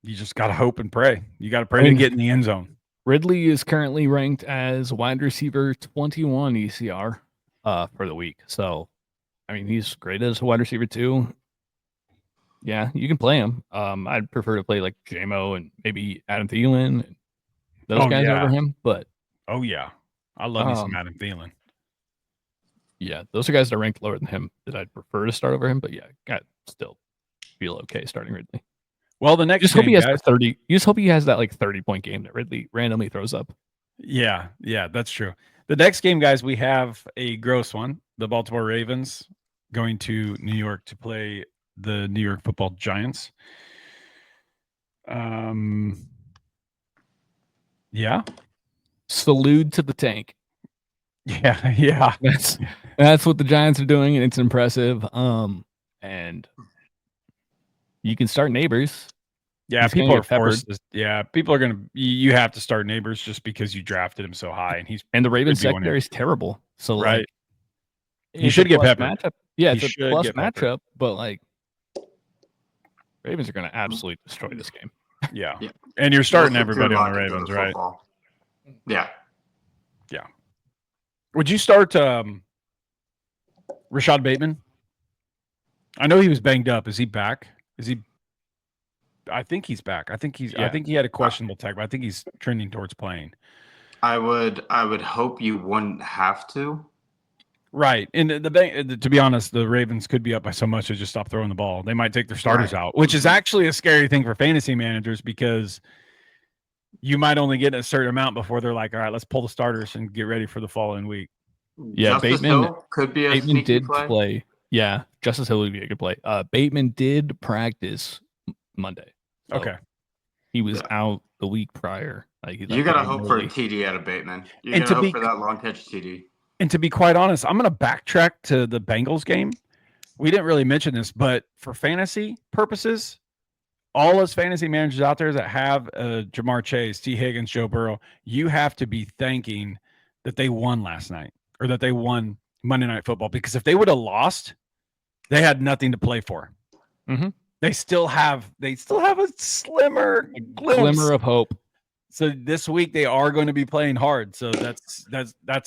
just got to hope and pray. You got to pray to get in the end zone. Ridley is currently ranked as wide receiver 21 ECR for the week. So, I mean, he's great as a wide receiver too. Yeah, you can play him. I'd prefer to play like JMO and maybe Adam Thielen and those guys over him. But Oh, yeah. I love me some Adam Thielen. yeah, those are guys that are ranked lower than him that I'd prefer to start over him. But yeah, I'd still feel okay starting Ridley. Well, the next Just hope he game, has guys. 30. You just hope he has that like 30-point game that Ridley randomly throws up. Yeah, that's true. The next game, guys, we have a gross one. The Baltimore Ravens going to New York to play the New York Football Giants. Yeah. Salute to the tank. Yeah. That's what the Giants are doing, and it's impressive. And you can start Neighbors. Yeah, He's gonna people are get peppered. forced. People are going to. You have to start Neighbors just because you drafted him so high, and the Ravens could be winning. secondary is terrible. So Right. like, You it's should a get plus peppered. matchup. Yeah, You it's should a plus get peppered. matchup, but like, Ravens are going to absolutely destroy this game. Yeah. Yeah. And you're starting Most everybody on the secure Ravens, logic of right? football. Yeah. Would you start Rashad Bateman? I know he was banged up. Is he back? I think he's back. I think Yeah. he had a questionable tag, but I think he's trending towards playing. I would hope you wouldn't have to. Right. And to be honest, the Ravens could be up by so much to just stop throwing the ball. They might take their starters out, which is actually a scary thing for fantasy managers because you might only get a certain amount before they're like, all right, let's pull the starters and get ready for the following week. Yeah, Justice Bateman- Hill could be a Bateman sneaky did play. play. Yeah, Justice Hill would be a good play. Bateman did practice Monday. So Okay. he was Yeah. out the week prior. Like You gotta hope for a TD out of Bateman. You And gotta to be- hope for that long catch TD. And to be quite honest, I'm going to backtrack to the Bengals game. we didn't really mention this, but for fantasy purposes, all us fantasy managers out there that have Jamar Chase, T. Higgins, Joe Burrow, you have to be thanking that they won last night or that they won Monday Night Football, because if they would have lost, they had nothing to play for. Mm-hmm. They still have a slimmer Glimmer of hope. So this week they are going to be playing hard. So that's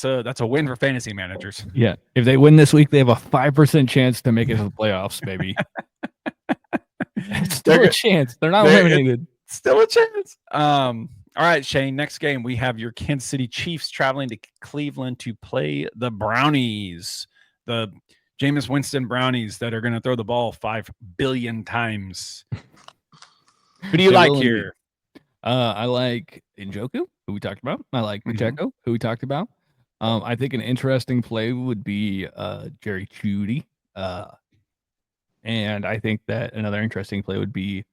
a win for fantasy managers. Yeah. If they win this week, they have a 5% chance to make it to the playoffs, baby. It's still a chance. They're not eliminated. Still a chance. All right, Shane. Next game, we have your Kansas City Chiefs traveling to Cleveland to play the Brownies, the Jameis Winston Brownies that are going to throw the ball 5 billion times. Who do you like here? I like Njoku, who we talked about. I like Pacheco, who we talked about. I think an interesting play would be Jerry Jeudy. And I think that another interesting play would be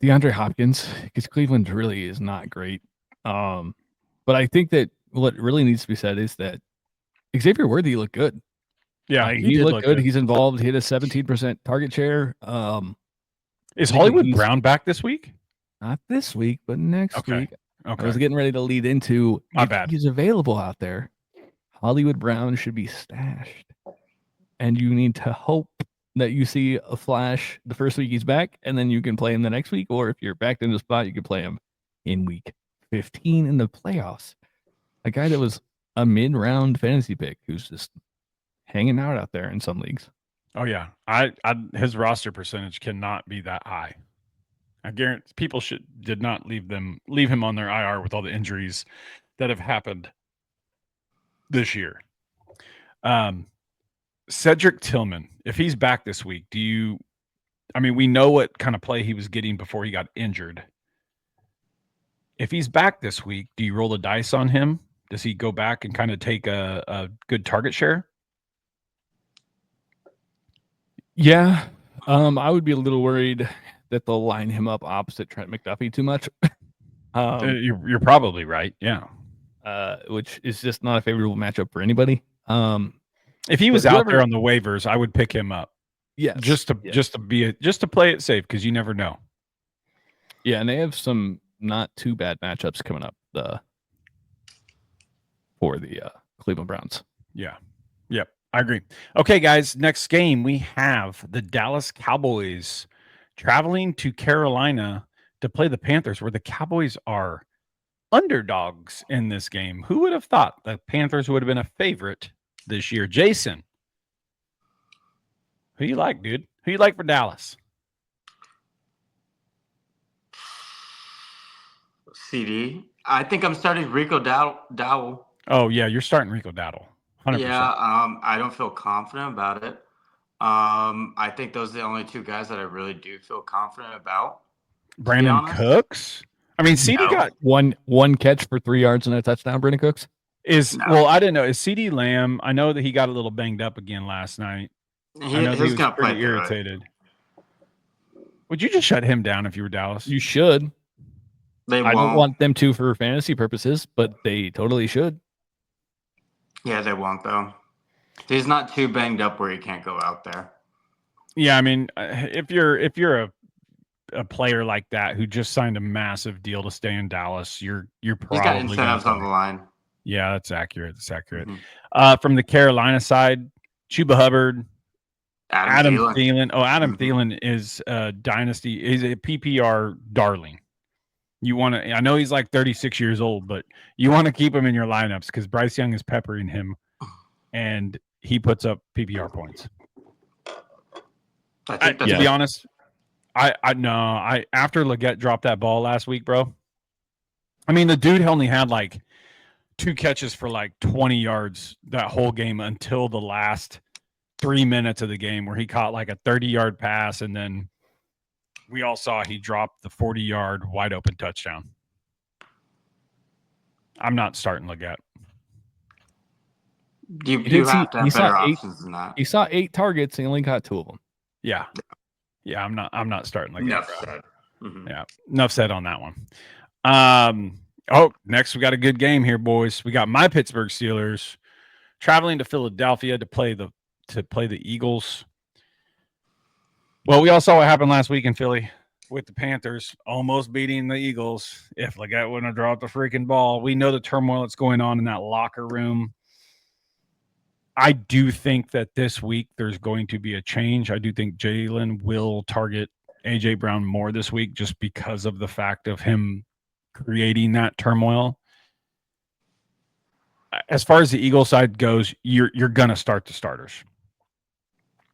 DeAndre Hopkins, because Cleveland really is not great. But I think that what really needs to be said is that Xavier Worthy looked good. Yeah, he looked good. He's involved. He had a 17% target share. Is Hollywood Brown back this week? Not this week, but next week. Okay. I was getting ready to lead into My bad. He's available out there. Hollywood Brown should be stashed. And you need to hope that you see a flash the first week he's back, and then you can play him the next week. Or if you're back in the spot, you can play him in week 15 in the playoffs. A guy that was a mid-round fantasy pick who's just hanging out there in some leagues. Oh yeah, his roster percentage cannot be that high. I guarantee people did not leave him on their IR with all the injuries that have happened this year. Cedric Tillman, if he's back this week, we know what kind of play he was getting before he got injured. If he's back this week, do you roll the dice on him? Does he go back and kind of take a good target share? Yeah. I would be a little worried that they'll line him up opposite Trent McDuffie too much. You're probably right. Yeah. Which is just not a favorable matchup for anybody. If he was out there on the waivers, I would pick him up. Yeah. Just to play it safe, because you never know. Yeah, and they have some not too bad matchups coming up for the Cleveland Browns. Yeah. Yep. I agree. Okay, guys. Next game, we have the Dallas Cowboys traveling to Carolina to play the Panthers, where the Cowboys are underdogs in this game. Who would have thought the Panthers would have been a favorite this year? Jason, who you like, dude? Who you like for Dallas? CD. I think I'm starting Rico Dowell. Oh yeah, you're starting Rico Dowdle. 100%. Yeah, I don't feel confident about it. I think those are the only two guys that I really do feel confident about. Brandon Cooks. I mean, CD got one catch for 3 yards and a touchdown. Brandon Cooks well, I didn't know. Is CD Lamb? I know that he got a little banged up again last night. I know he was pretty irritated. Would you just shut him down if you were Dallas? You should. I don't want them to for fantasy purposes, but they totally should. Yeah, they won't though. He's not too banged up where he can't go out there. Yeah, I mean, if you're a player like that who just signed a massive deal to stay in Dallas, you're probably got incentives on the line. Yeah, that's accurate. That's accurate. Mm-hmm. From the Carolina side, Chuba Hubbard, Adam Thielen. Oh, Adam Thielen is a dynasty. He's a PPR darling. You want to? I know he's like 36 years old, but you want to keep him in your lineups because Bryce Young is peppering him, and he puts up PPR points. To be honest, I after Leggett dropped that ball last week, bro. I mean, the dude only had like 2 catches for like 20 yards that whole game until the last 3 minutes of the game, where he caught like a 30-yard pass, and then we all saw he dropped the 40-yard wide open touchdown. I'm not starting Leggett. You have to have better options than that. He saw 8 targets. He only got 2 of them. Yeah. I'm not starting Leggett. Enough said. Mm-hmm. Yeah. Enough said on that one. Next we got a good game here, boys. We got my Pittsburgh Steelers traveling to Philadelphia to play the to play the Eagles. Well, we all saw what happened last week in Philly with the Panthers almost beating the Eagles. If Leggett wouldn't have dropped the freaking ball, we know the turmoil that's going on in that locker room. I do think that this week there's going to be a change. I do think Jalen will target A.J. Brown more this week just because of the fact of him creating that turmoil. As far as the Eagle side goes, you're going to start the starters.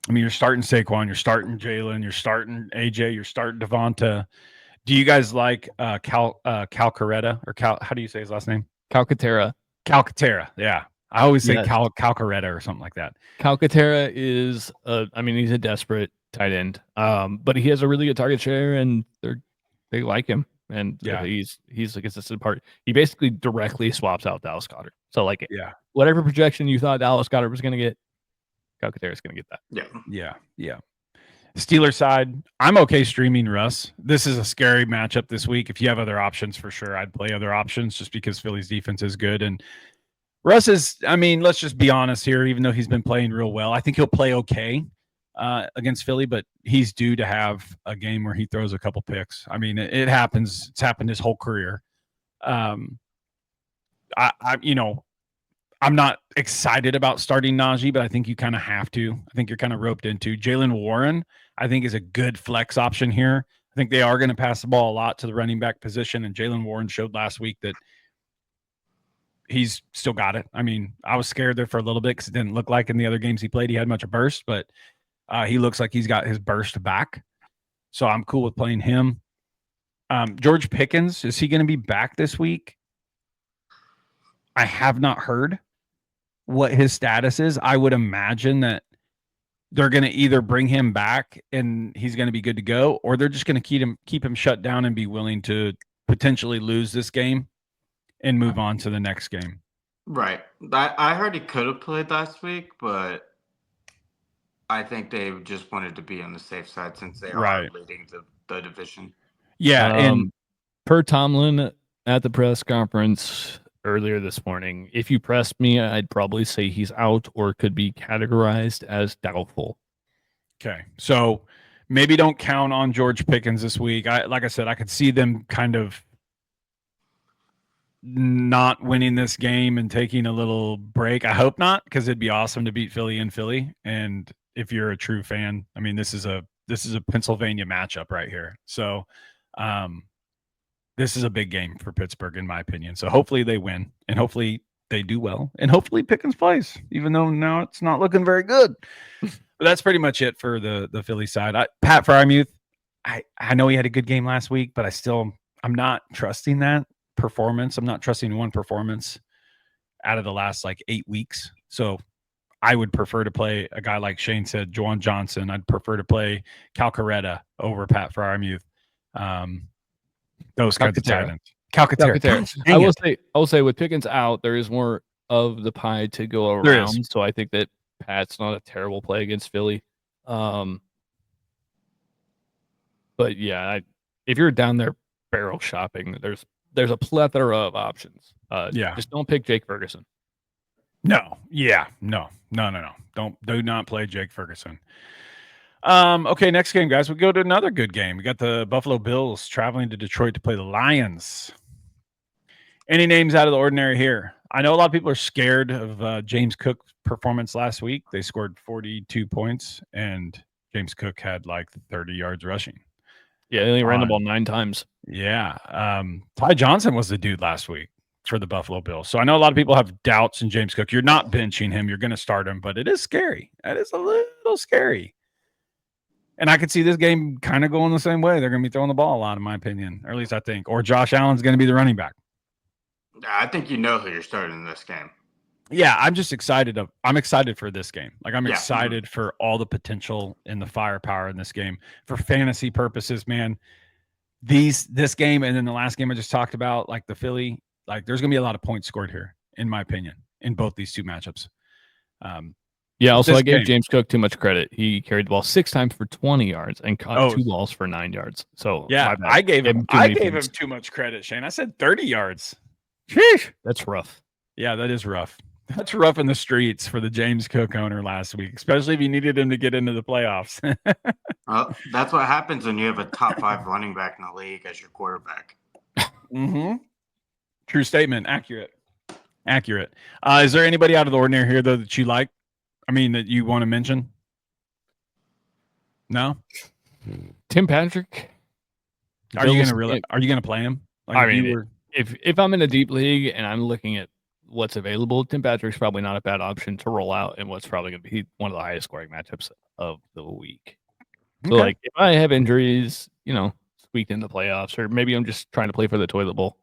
I mean, you're starting Saquon, you're starting Jalen, you're starting A.J., you're starting Devonta. Do you guys like Calcaretta or how do you say his last name? Calcaterra. Calcaterra, yeah. I always say Calcaretta or something like that. Calcaterra is, he's a desperate tight end, but he has a really good target share, and they like him, and he's a consistent part. He basically directly swaps out Dallas Goedert. So whatever projection you thought Dallas Goedert was going to get, Calcaterra is going to get that. Yeah. Steelers side, I'm okay streaming Russ. This is a scary matchup this week. If you have other options, for sure, I'd play other options just because Philly's defense is good. And Russ is, let's just be honest here, even though he's been playing real well, I think he'll play okay against Philly, but he's due to have a game where he throws a couple picks. I mean, it happens. It's happened his whole career. I'm not excited about starting Najee, but I think you kind of have to. I think you're kind of roped into. Jaylen Warren, I think, is a good flex option here. I think they are going to pass the ball a lot to the running back position, and Jaylen Warren showed last week that he's still got it. I mean, I was scared there for a little bit because it didn't look like in the other games he played he had much of burst, but he looks like he's got his burst back. So I'm cool with playing him. George Pickens, is he going to be back this week? I have not heard what his status is. I would imagine that they're going to either bring him back and he's going to be good to go, or they're just going to keep him shut down and be willing to potentially lose this game and move on to the next game. Right. I heard he could have played last week, but I think they just wanted to be on the safe side since they are leading the division. Yeah, and per Tomlin at the press conference earlier this morning, if you pressed me, I'd probably say he's out or could be categorized as doubtful. Okay, so maybe don't count on George Pickens this week. Like I said, I could see them kind of not winning this game and taking a little break. I hope not, because it'd be awesome to beat Philly in Philly. And if you're a true fan, I mean, this is a Pennsylvania matchup right here. So this is a big game for Pittsburgh, in my opinion. So hopefully they win, and hopefully they do well, and hopefully Pickens plays, even though now it's not looking very good. But that's pretty much it for the Philly side. Pat Freiermuth, I know he had a good game last week, but I'm not trusting that performance. I'm not trusting one performance out of the last 8 weeks. So I would prefer to play a guy like Shane said, Juwan Johnson. I'd prefer to play Calcaretta over Pat Freiermuth. Those kinds of tight ends. Calcaterra. I will say with Pickens out, there is more of the pie to go around. So I think that Pat's not a terrible play against Philly. But yeah, if you're down there barrel shopping, there's a plethora of options. Just don't pick Jake Ferguson. No. Do not play Jake Ferguson. Okay, next game, guys. We go to another good game. We got the Buffalo Bills traveling to Detroit to play the Lions. Any names out of the ordinary here? I know a lot of people are scared of James Cook's performance last week. They scored 42 points, and James Cook had 30 yards rushing. Yeah, he only ran the ball 9 times. Yeah. Ty Johnson was the dude last week for the Buffalo Bills. So I know a lot of people have doubts in James Cook. You're not benching him. You're going to start him, but it is scary. That is a little scary. And I could see this game kind of going the same way. They're going to be throwing the ball a lot, in my opinion, or at least I think. Or Josh Allen's going to be the running back. I think you know who you're starting in this game. Yeah, I'm just excited. I'm excited for this game. I'm excited for all the potential and the firepower in this game. For fantasy purposes, man, this game and then the last game I just talked about, the Philly, there's going to be a lot of points scored here, in my opinion, in both these two matchups. Also, I gave James Cook too much credit. He carried the ball 6 times for 20 yards and caught 2 balls for 9 yards. So yeah, I gave him too much credit, Shane. I said 30 yards. Sheesh. That's rough. Yeah, that is rough. That's rough in the streets for the James Cook owner last week, especially if you needed him to get into the playoffs. Well, that's what happens when you have a top 5 running back in the league as your quarterback. Mm-hmm. True statement. Accurate. Is there anybody out of the ordinary here, though, that you like? I mean, that you want to mention? No? Tim Patrick. Are you gonna play him? Like I mean, if I'm in a deep league and I'm looking at what's available, Tim Patrick's probably not a bad option to roll out in what's probably going to be one of the highest scoring matchups of the week. So, like, if I have injuries, squeaked in the playoffs, or maybe I'm just trying to play for the toilet bowl,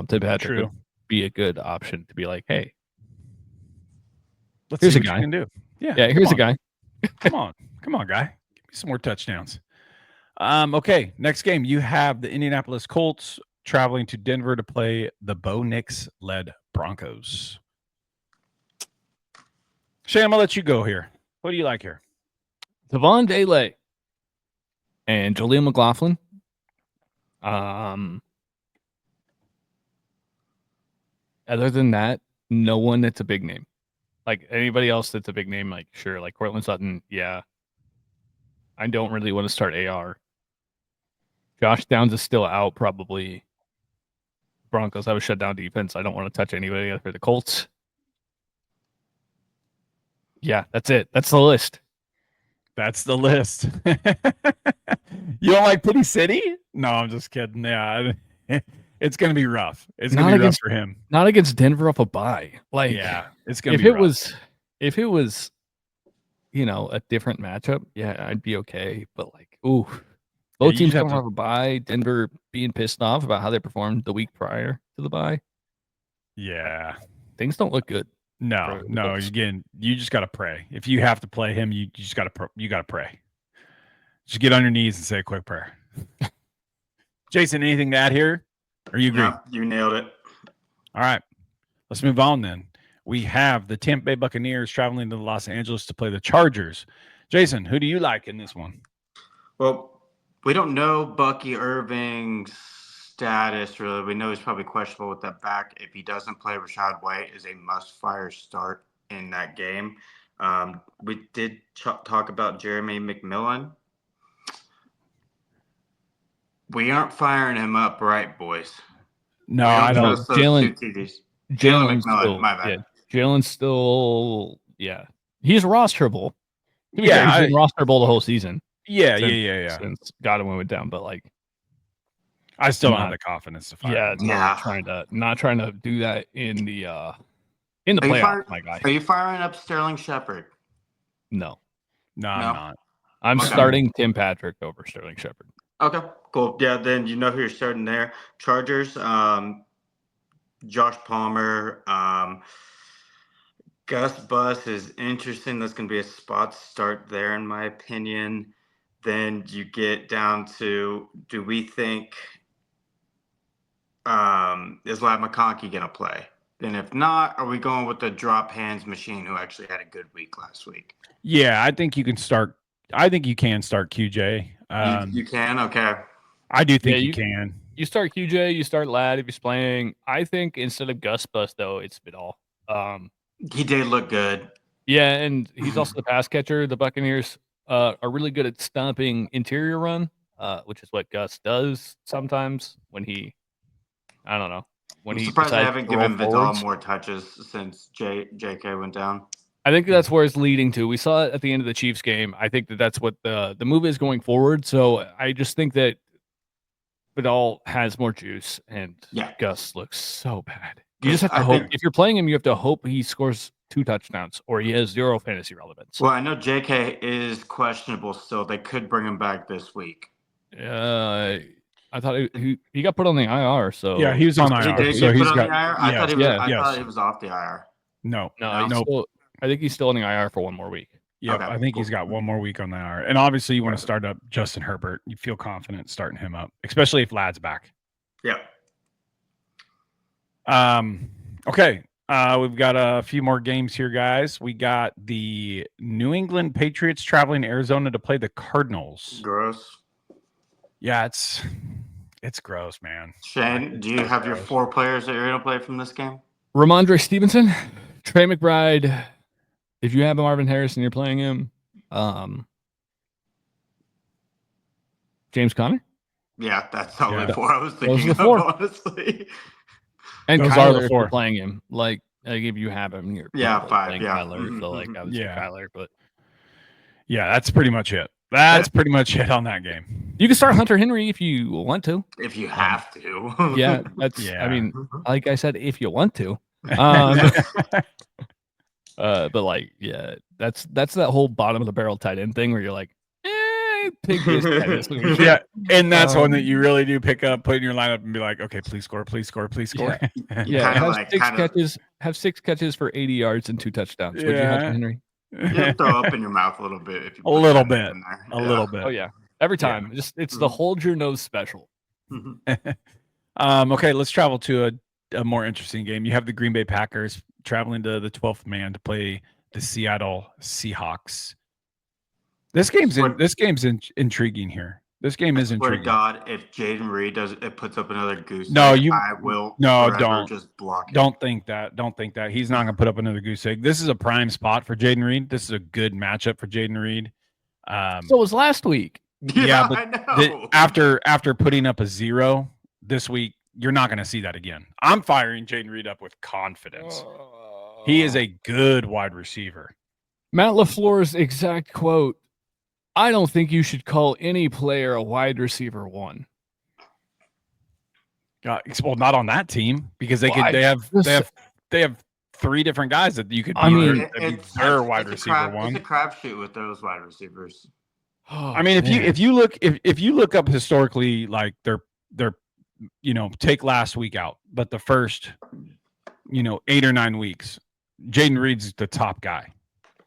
Tim Patrick would be a good option to be like, hey, let's here's see a what guy. you can do. Yeah, here's a guy. Come on, guy. Give me some more touchdowns. Okay, next game. You have the Indianapolis Colts traveling to Denver to play the Bo Nix-led Broncos. Shane, I'll let you go here. What do you like here? Tavon Daylay and Jaleel McLaughlin. Other than that, no one that's a big name. Like, anybody else that's a big name, like, sure, like Cortland Sutton, yeah. I don't really want to start AR. Josh Downs is still out, probably. Broncos have a shutdown defense. I don't want to touch anybody after the Colts. Yeah, that's it. That's the list. You don't like Pity City? No, I'm just kidding. Yeah, it's going to be rough. It's going to be rough for him. Not against Denver off a bye. Like, yeah, it's going to be rough. If it was, a different matchup, yeah, I'd be okay. But, like, both teams coming off a bye, Denver being pissed off about how they performed the week prior to the bye. Yeah. Things don't look good. No. Again, you just got to pray. If you have to play him, you just got to pray. Just get on your knees and say a quick prayer. Jason, anything to add here? Or you agree? No, you nailed it. All right. Let's move on then. We have the Tampa Bay Buccaneers traveling to Los Angeles to play the Chargers. Jason, who do you like in this one? Well, we don't know Bucky Irving's status, really. We know he's probably questionable with that back. If he doesn't play, Rashad White is a must-fire start in that game. We did talk about Jeremy McMillan. We aren't firing him up right, boys. No, I don't. Jalen McMillan, my bad. Yeah, Jalen's still, he's rosterable. He's been rosterable the whole season. Yeah. Since Godwin went down, but like, I still don't have the confidence to fire. Not trying to do that in the playoffs, my guy. Are you firing up Sterling Shepard? No, I'm not. I'm starting Tim Patrick over Sterling Shepard. Okay, cool. Yeah, then you know who you're starting there. Chargers, Josh Palmer, Gus Bus is interesting. That's going to be a spot start there, in my opinion. Then you get down to, do we think is Ladd McConkey going to play? And if not, are we going with the drop hands machine who actually had a good week last week? Yeah, I think you can start. I think you can start QJ. You can? Okay. I do think you can. You start QJ, you start Ladd if he's playing. I think instead of Gus Bus, though, it's Vidal. He did look good. Yeah, and he's also the pass catcher. The Buccaneers are really good at stopping interior run, which is what Gus does sometimes when he, I don't know. I'm surprised they haven't given Vidal more touches since JK went down. I think that's where it's leading to. We saw it at the end of the Chiefs game. I think that's what the move is going forward. So I just think that Vidal has more juice, and Gus looks so bad. You just have to hope. If you're playing him, you have to hope he scores 2 touchdowns or he has 0 fantasy relevance. Well, I know JK is questionable still. They could bring him back this week. I thought he got put on the IR. So yeah, he was on IR. Did he get put on the IR? I thought he was off the IR. No. I think he's still on the IR for 1 more week. Yeah, okay, I think he's got 1 more week on the IR. And obviously, you want to start up Justin Herbert. You feel confident starting him up, especially if Ladd's back. Yeah. Okay. We've got a few more games here, guys. We got the New England Patriots traveling to Arizona to play the Cardinals. Gross. Yeah, it's gross, man. Shane, do you have your 4 players that you're going to play from this game? Ramondre Stevenson, Trey McBride, if you have a Marvin Harrison, you're playing him. James Conner? Yeah, that's totally Yeah. 4 I was Those thinking are of, the 4. honestly. And Those Kyler, are the if 4. you're playing him. Like if you have him, you're Yeah, probably 5, playing yeah. Kyler. So like I would say Yeah. Kyler, but Yeah, that's pretty much it. That's pretty much it on that game. you can start Hunter Henry if you want to. If you have to. Yeah, that's. Yeah. I mean, like I said, if you want to. But like, yeah, that's that whole bottom of the barrel tight end thing where you're like, pick this guy this week. Yeah, and that's one that you really do pick up, put in your lineup, and be like, okay, please score. Yeah, Kinda have like- 6 kinda- catches. Have 6 catches for 80 yards and 2 touchdowns. Would you Hunter Yeah. Henry? You throw up in your mouth a little bit. If you A put little that bit. in there. A little bit. Oh yeah, every time. Just it's the Mhm. hold your nose special. Okay, let's travel to a more interesting game. You have the Green Bay Packers traveling to the 12th man to play the Seattle Seahawks. This game's intriguing here. This game is Swear to intriguing. God, if Jaden Reed puts up another goose, No, egg, you- I will. no, forever don't. just block it. Don't think that. Don't think that. He's not going to put up another goose egg. This is a prime spot for Jaden Reed. This is a good matchup for Jaden Reed. So was last week. Yeah, but I know. after putting up a 0 this week, you're not going to see that again. I'm firing Jaden Reed up with confidence. He is a good wide receiver. Matt LaFleur's exact quote. I don't think you should call any player a wide receiver 1. Well, not on that team because they Well, they have 3 different guys that you could. I mean, It's their a wide receiver one. It's a crapshoot with those wide receivers. I mean, if you look up historically, like their take last week out, but the first 8 or 9 weeks, Jaden Reed's the top guy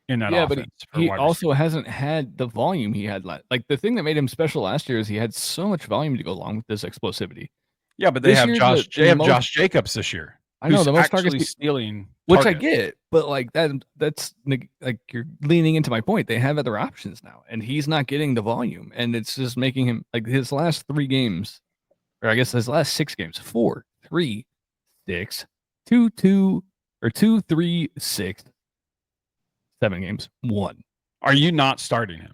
in that offense. But he also hasn't had the volume he had last. Like the thing that made him special last year is he had so much volume to go along with this explosivity. Yeah, but they This have year, Josh. the They have most- Josh Jacobs this year. I know who's the most actually targets, stealing, which I targets. get, but like that's like you're leaning into my point. They have other options now, and he's not getting the volume, and it's just making him like his last 3 games, or I guess his last 6 games: 4, 3, 6, 2, 2, or 2, 3, 6, 7 games, 1. Are you not starting him?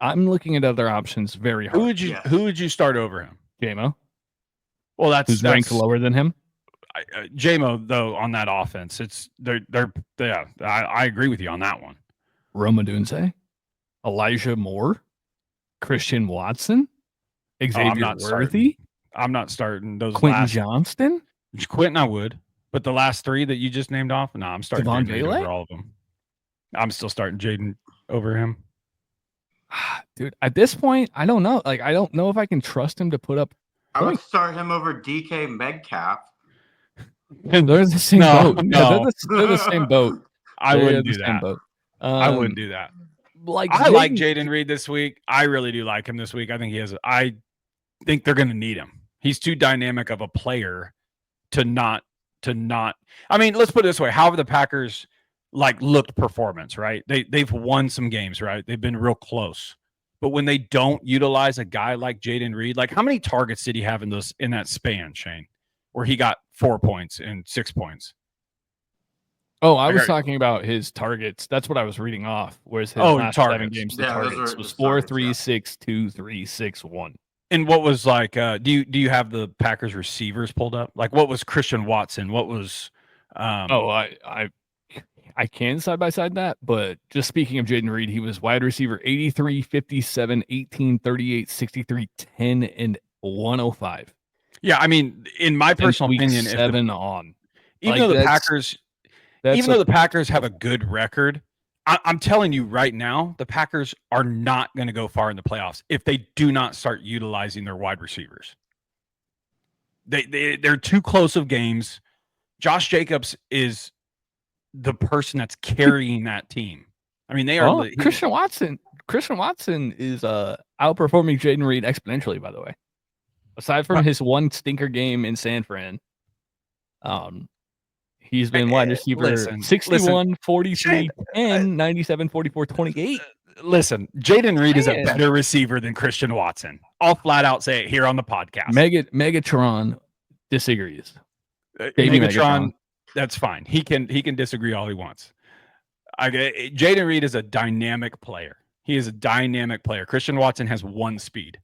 I'm looking at other options very hard. Who would you start over him? JMO, Well, who's ranked lower than him. JMO though on that offense. I agree with you on that one. Roma Dunze, Elijah Moore, Christian Watson, Xavier not Worthy, I'm not starting those. Quentin Johnston. Quentin, I would, but the last 3 that you just named off, no, I'm starting Devon Jaden Reed Bailey? over all of them. I'm still starting Jaden over him. Dude, at this point, I don't know. Like, I don't know if I can trust him to put up. I would start him over DK Metcalf. They're the same No, boat. no. Yeah, they're the same boat. I They're wouldn't the do same that. boat. I wouldn't do that. Like I like Jaden Reed this week. I really do like him this week. I think he has. I think they're going to need him. He's too dynamic of a player to not. I mean, let's put it this way: how have the Packers looked performance? Right? They've won some games. Right? They've been real close. But when they don't utilize a guy like Jaden Reed, like how many targets did he have in that span, Shane, where he got 4 points and 6 points? Oh, I was talking about his targets. That's what I was reading off. Whereas his last 7 targets. games, the Yeah, those targets were was the 4, targets, 3, yeah. 6, 2, 3, 6, 1. And what was do you have the Packers receivers pulled up? Like what was Christian Watson? What was I can side by side that, but just speaking of Jaden Reed, he was wide receiver 83, 57, 18, 38, 63, 10, and 105. Yeah, I mean, in my personal Week opinion, 7 on. even though the Packers have a good record, I'm telling you right now, the Packers are not going to go far in the playoffs if they do not start utilizing their wide receivers. They're too close of games. Josh Jacobs is the person that's carrying that team. I mean, they are. Christian Watson. Christian Watson is outperforming Jaden Reed exponentially, by the way. Aside from his one stinker game in San Fran, he's been wide receiver 61, 43, 10, 97, 44, 28. Listen, Jaden Reed is a better receiver than Christian Watson. I'll flat out say it here on the podcast. Megatron disagrees. Megatron That's fine. He can disagree all he wants. Jaden Reed is a dynamic player. He is a dynamic player. Christian Watson has one speed,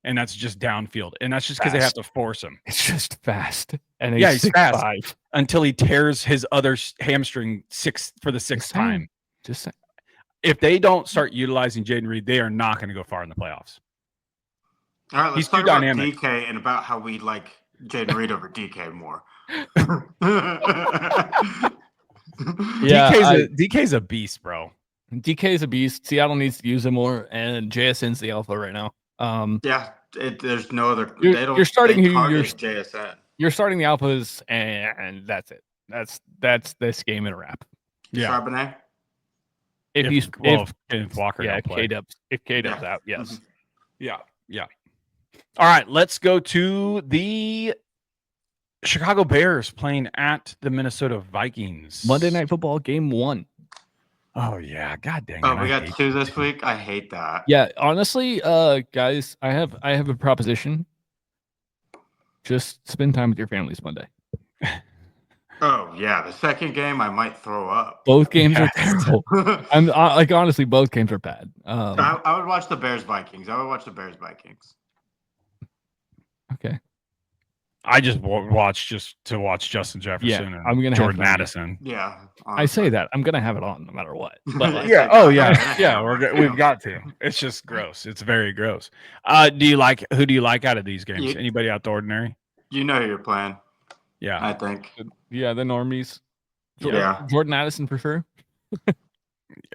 and that's just downfield. And that's just because they have to force him. It's just fast. And he's fast 6'5". until he tears his other hamstring for the sixth time. Just saying. If they don't start utilizing Jaden Reed, they are not going to go far in the playoffs. All right, let's He's too talk about dynamic. DK and about how we like Jaden Reed over DK more. Yeah, DK's a beast, bro. DK is a beast. Seattle needs to use him more, and JSN's the alpha right now. Yeah, there's no other. You're starting who you're JSN. You're starting the alphas, and that's it. That's this game in a wrap. Yeah. Charbonnet? If Walker yeah, don't play. if K-Dub's out, yes. Yeah. All right, let's go to the Chicago Bears playing at the Minnesota Vikings. Monday Night Football game 1. Oh yeah, god dang it. Oh, we got 2 this week. I hate that. Yeah, honestly, guys, I have a proposition. Just spend time with your families Monday. Oh yeah, the second game I might throw up. Both games are terrible. I'm like honestly, both games are bad. I would watch the Bears Vikings. Okay. I just watch to watch Justin Jefferson and I'm gonna Jordan have Addison. Yeah, I say that I'm gonna have it on no matter what. But like, We've got to. It's just gross. It's very gross. Who do you like out of these games? Anybody out the ordinary? You know who you're playing. Yeah, I think. Yeah, the normies. Yeah, Jordan Addison for sure.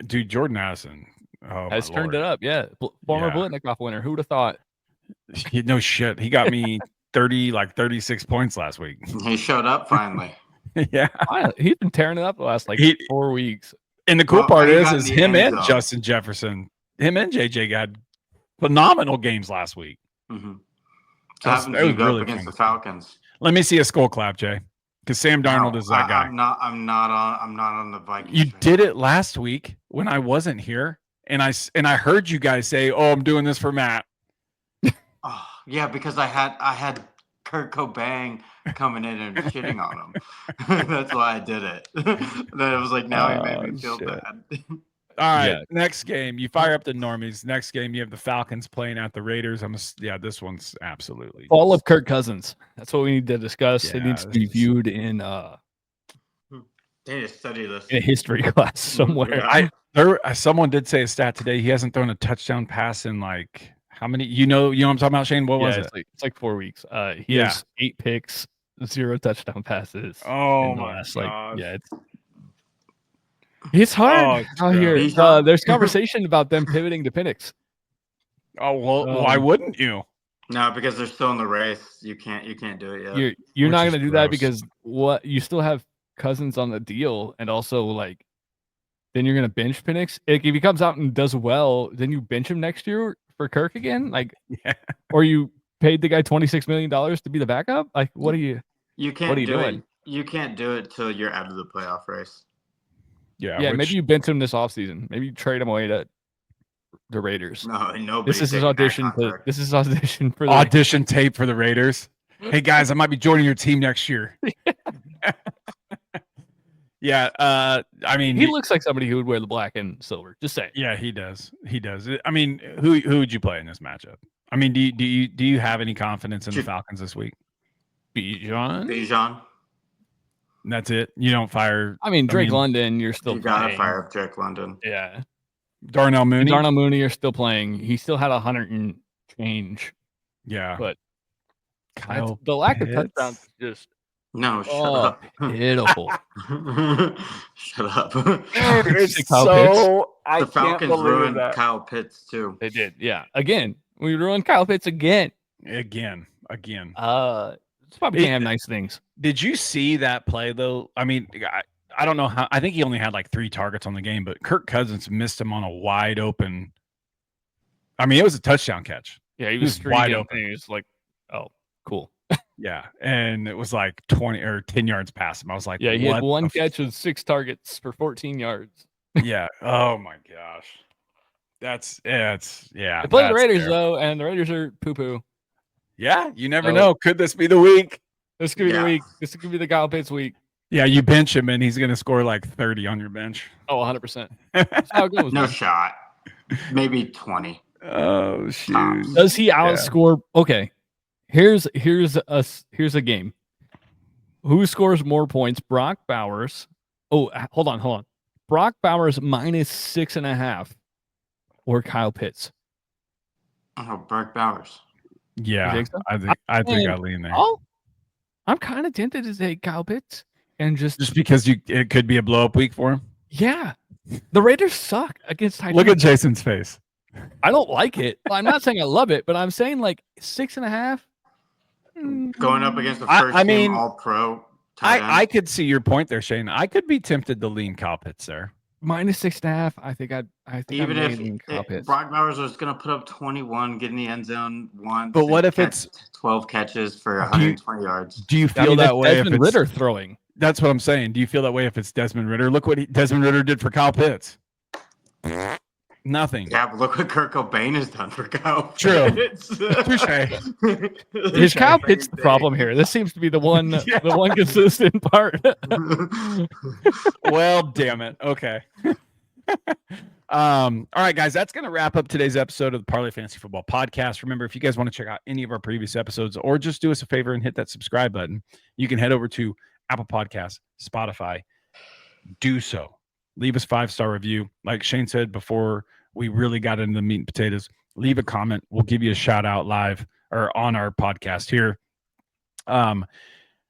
Dude, Jordan Addison has turned it up. Yeah, former Blitnikoff winner. Who would have thought? No shit. He got me 36 points last week. He showed up finally. Yeah, he's been tearing it up the last 4 weeks. And the cool part is him and Justin Jefferson, him and JJ got phenomenal games last week. Mm-hmm. So that was really against the Falcons. Let me see a skull clap, Jay, because Sam Darnold is that guy. I'm not on the Vikings. You did it last week when I wasn't here, and I heard you guys say, "Oh, I'm doing this for Matt." Oh, yeah, because I had Kurt Cobain coming in and shitting on him. That's why I did it. Then it was like, now he made me feel bad. All right, next game. You fire up the normies. Next game, you have the Falcons playing at the Raiders. This one's absolutely fall of Kirk Cousins. That's what we need to discuss. Yeah, it needs to be viewed in they need to study this in a history class somewhere. Someone did say a stat today. He hasn't thrown a touchdown pass in like how many? You know what I'm talking about, Shane? What was it? It's like 4 weeks. He has 8 picks, 0 touchdown passes. Oh my god! It's hard out here. There's conversation about them pivoting to Penix. Oh well, why wouldn't you? No, because they're still in the race. You can't do it yet. You're not going to do that because you still have Cousins on the deal, and also then you're going to bench Penix. If he comes out and does well, then you bench him next year for Kirk again, or you paid the guy $26 million to be the backup. Like, what are you? You can't. What are you doing? You can't do it till you're out of the playoff race. Yeah. Maybe you bench him this offseason. Maybe you trade him away to the Raiders. No, this is his audition. This is audition for the audition tape for the Raiders. Hey guys, I might be joining your team next year. Yeah, I mean, he looks like somebody who would wear the black and silver. Just saying. Yeah, he does. I mean, who would you play in this matchup? I mean, do you have any confidence in the Falcons this week? Bijan. That's it. You don't fire. I mean, Drake London. You're still. You gotta fire up Drake London. Yeah. Darnell Mooney. You're still playing. He still had 100 and change. Yeah, but the lack of touchdowns is just. No, shut up. Pitiful. Shut up. The Falcons ruined Kyle Pitts too. They did. Yeah. Again, we ruined Kyle Pitts again. Again. It's probably can't have nice things. Did you see that play though? I mean, I don't know how. I think he only had like 3 targets on the game, but Kirk Cousins missed him on a wide open. I mean, it was a touchdown catch. Yeah, he was wide open. He was like, "Oh, cool." Yeah, and it was like 20 or 10 yards past him. I was like, "Yeah, he had 1 catch with 6 targets for 14 yards." Yeah. Oh my gosh, it's yeah. They play the Raiders though, and the Raiders are poo poo. Yeah, you never know. Could this be the week? This could be the week. This could be the Kyle Pitts week. Yeah, you bench him and he's going to score like 30 on your bench. Oh, 100%. That's how it goes. No man. shot. Maybe 20. Oh, shoot. Tops. Does he outscore? Okay. Here's a game. Who scores more points? Brock Bowers. Oh, hold on. Brock Bowers -6.5 or Kyle Pitts. Oh, Brock Bowers. Yeah, You think so? I think I lean there. Oh, I'm kind of tempted to take Kyle Pitts and just Because it could be a blow up week for him. yeah. The Raiders suck against Titans. Look at Jason's face. I don't like it. I'm not saying I love it, but I'm saying like 6.5. Going up against the I first mean, team All-Pro. I could see your point there, Shane. I could be tempted to lean Kyle Pitts there. -6.5. I think Even I may lean Kyle if Pitts. Brock Bowers was going to put up 21, get in the end zone once. But what and if catch it's 12 catches for 120 yards? Do you I feel mean, that that's way if Desmond it's Ritter throwing? That's what I'm saying. Do you feel that way if it's Desmond Ritter? Look what Desmond Ritter did for Kyle Pitts. Nothing. Yeah, but look what Kurt Cobain has done for Kyle. True. Pitts. Is Kyle Pitts the problem here? This seems to be the one consistent part. Well, damn it. Okay. All right, guys, that's going to wrap up today's episode of the Parlay Fantasy Football Podcast. Remember, if you guys want to check out any of our previous episodes or just do us a favor and hit that subscribe button, you can head over to Apple Podcasts, Spotify. Do so. Leave us 5-star review. Like Shane said before we really got into the meat and potatoes, leave a comment. We'll give you a shout out live or on our podcast here.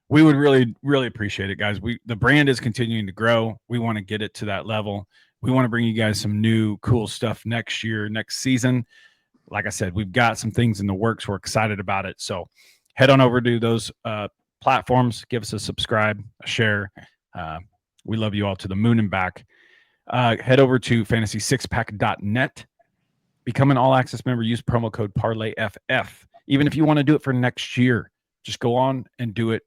We would really, really appreciate it, guys. The brand is continuing to grow. We want to get it to that level. We want to bring you guys some new cool stuff next year, next season. Like I said, we've got some things in the works. We're excited about it. So head on over to those platforms. Give us a subscribe, a share. We love you all to the moon and back. Head over to fantasy6pack.net. Become an all-access member. Use promo code Parlay FF. Even if you want to do it for next year, just go on and do it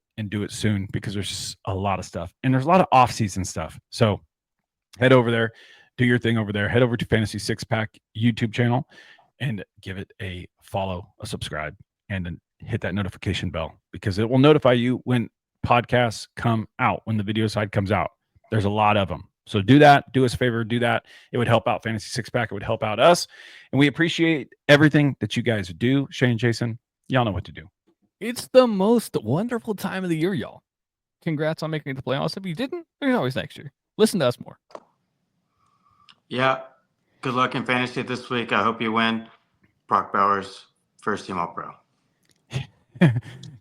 soon because there's a lot of stuff. And there's a lot of off-season stuff. So head over there, do your thing over there. Head over to Fantasy Six Pack YouTube channel and give it a follow, a subscribe, and then hit that notification bell because it will notify you when podcasts come out, when the video side comes out. There's a lot of them. So do that. Do us a favor. Do that. It would help out Fantasy Six Pack. It would help out us. And we appreciate everything that you guys do. Shane, Jason, y'all know what to do. It's the most wonderful time of the year, y'all. Congrats on making it to playoffs. If you didn't, there's always next year. Listen to us more. Yeah. Good luck in fantasy this week. I hope you win. Brock Bowers, first team All-Pro.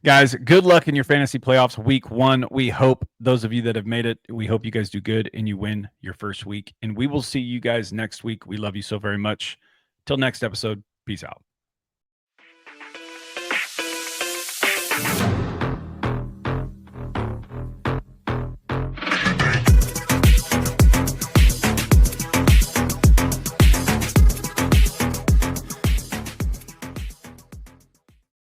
Guys, good luck in your fantasy playoffs week 1. We hope those of you that have made it, we hope you guys do good and you win your first week. And we will see you guys next week. We love you so very much. Till next episode, peace out.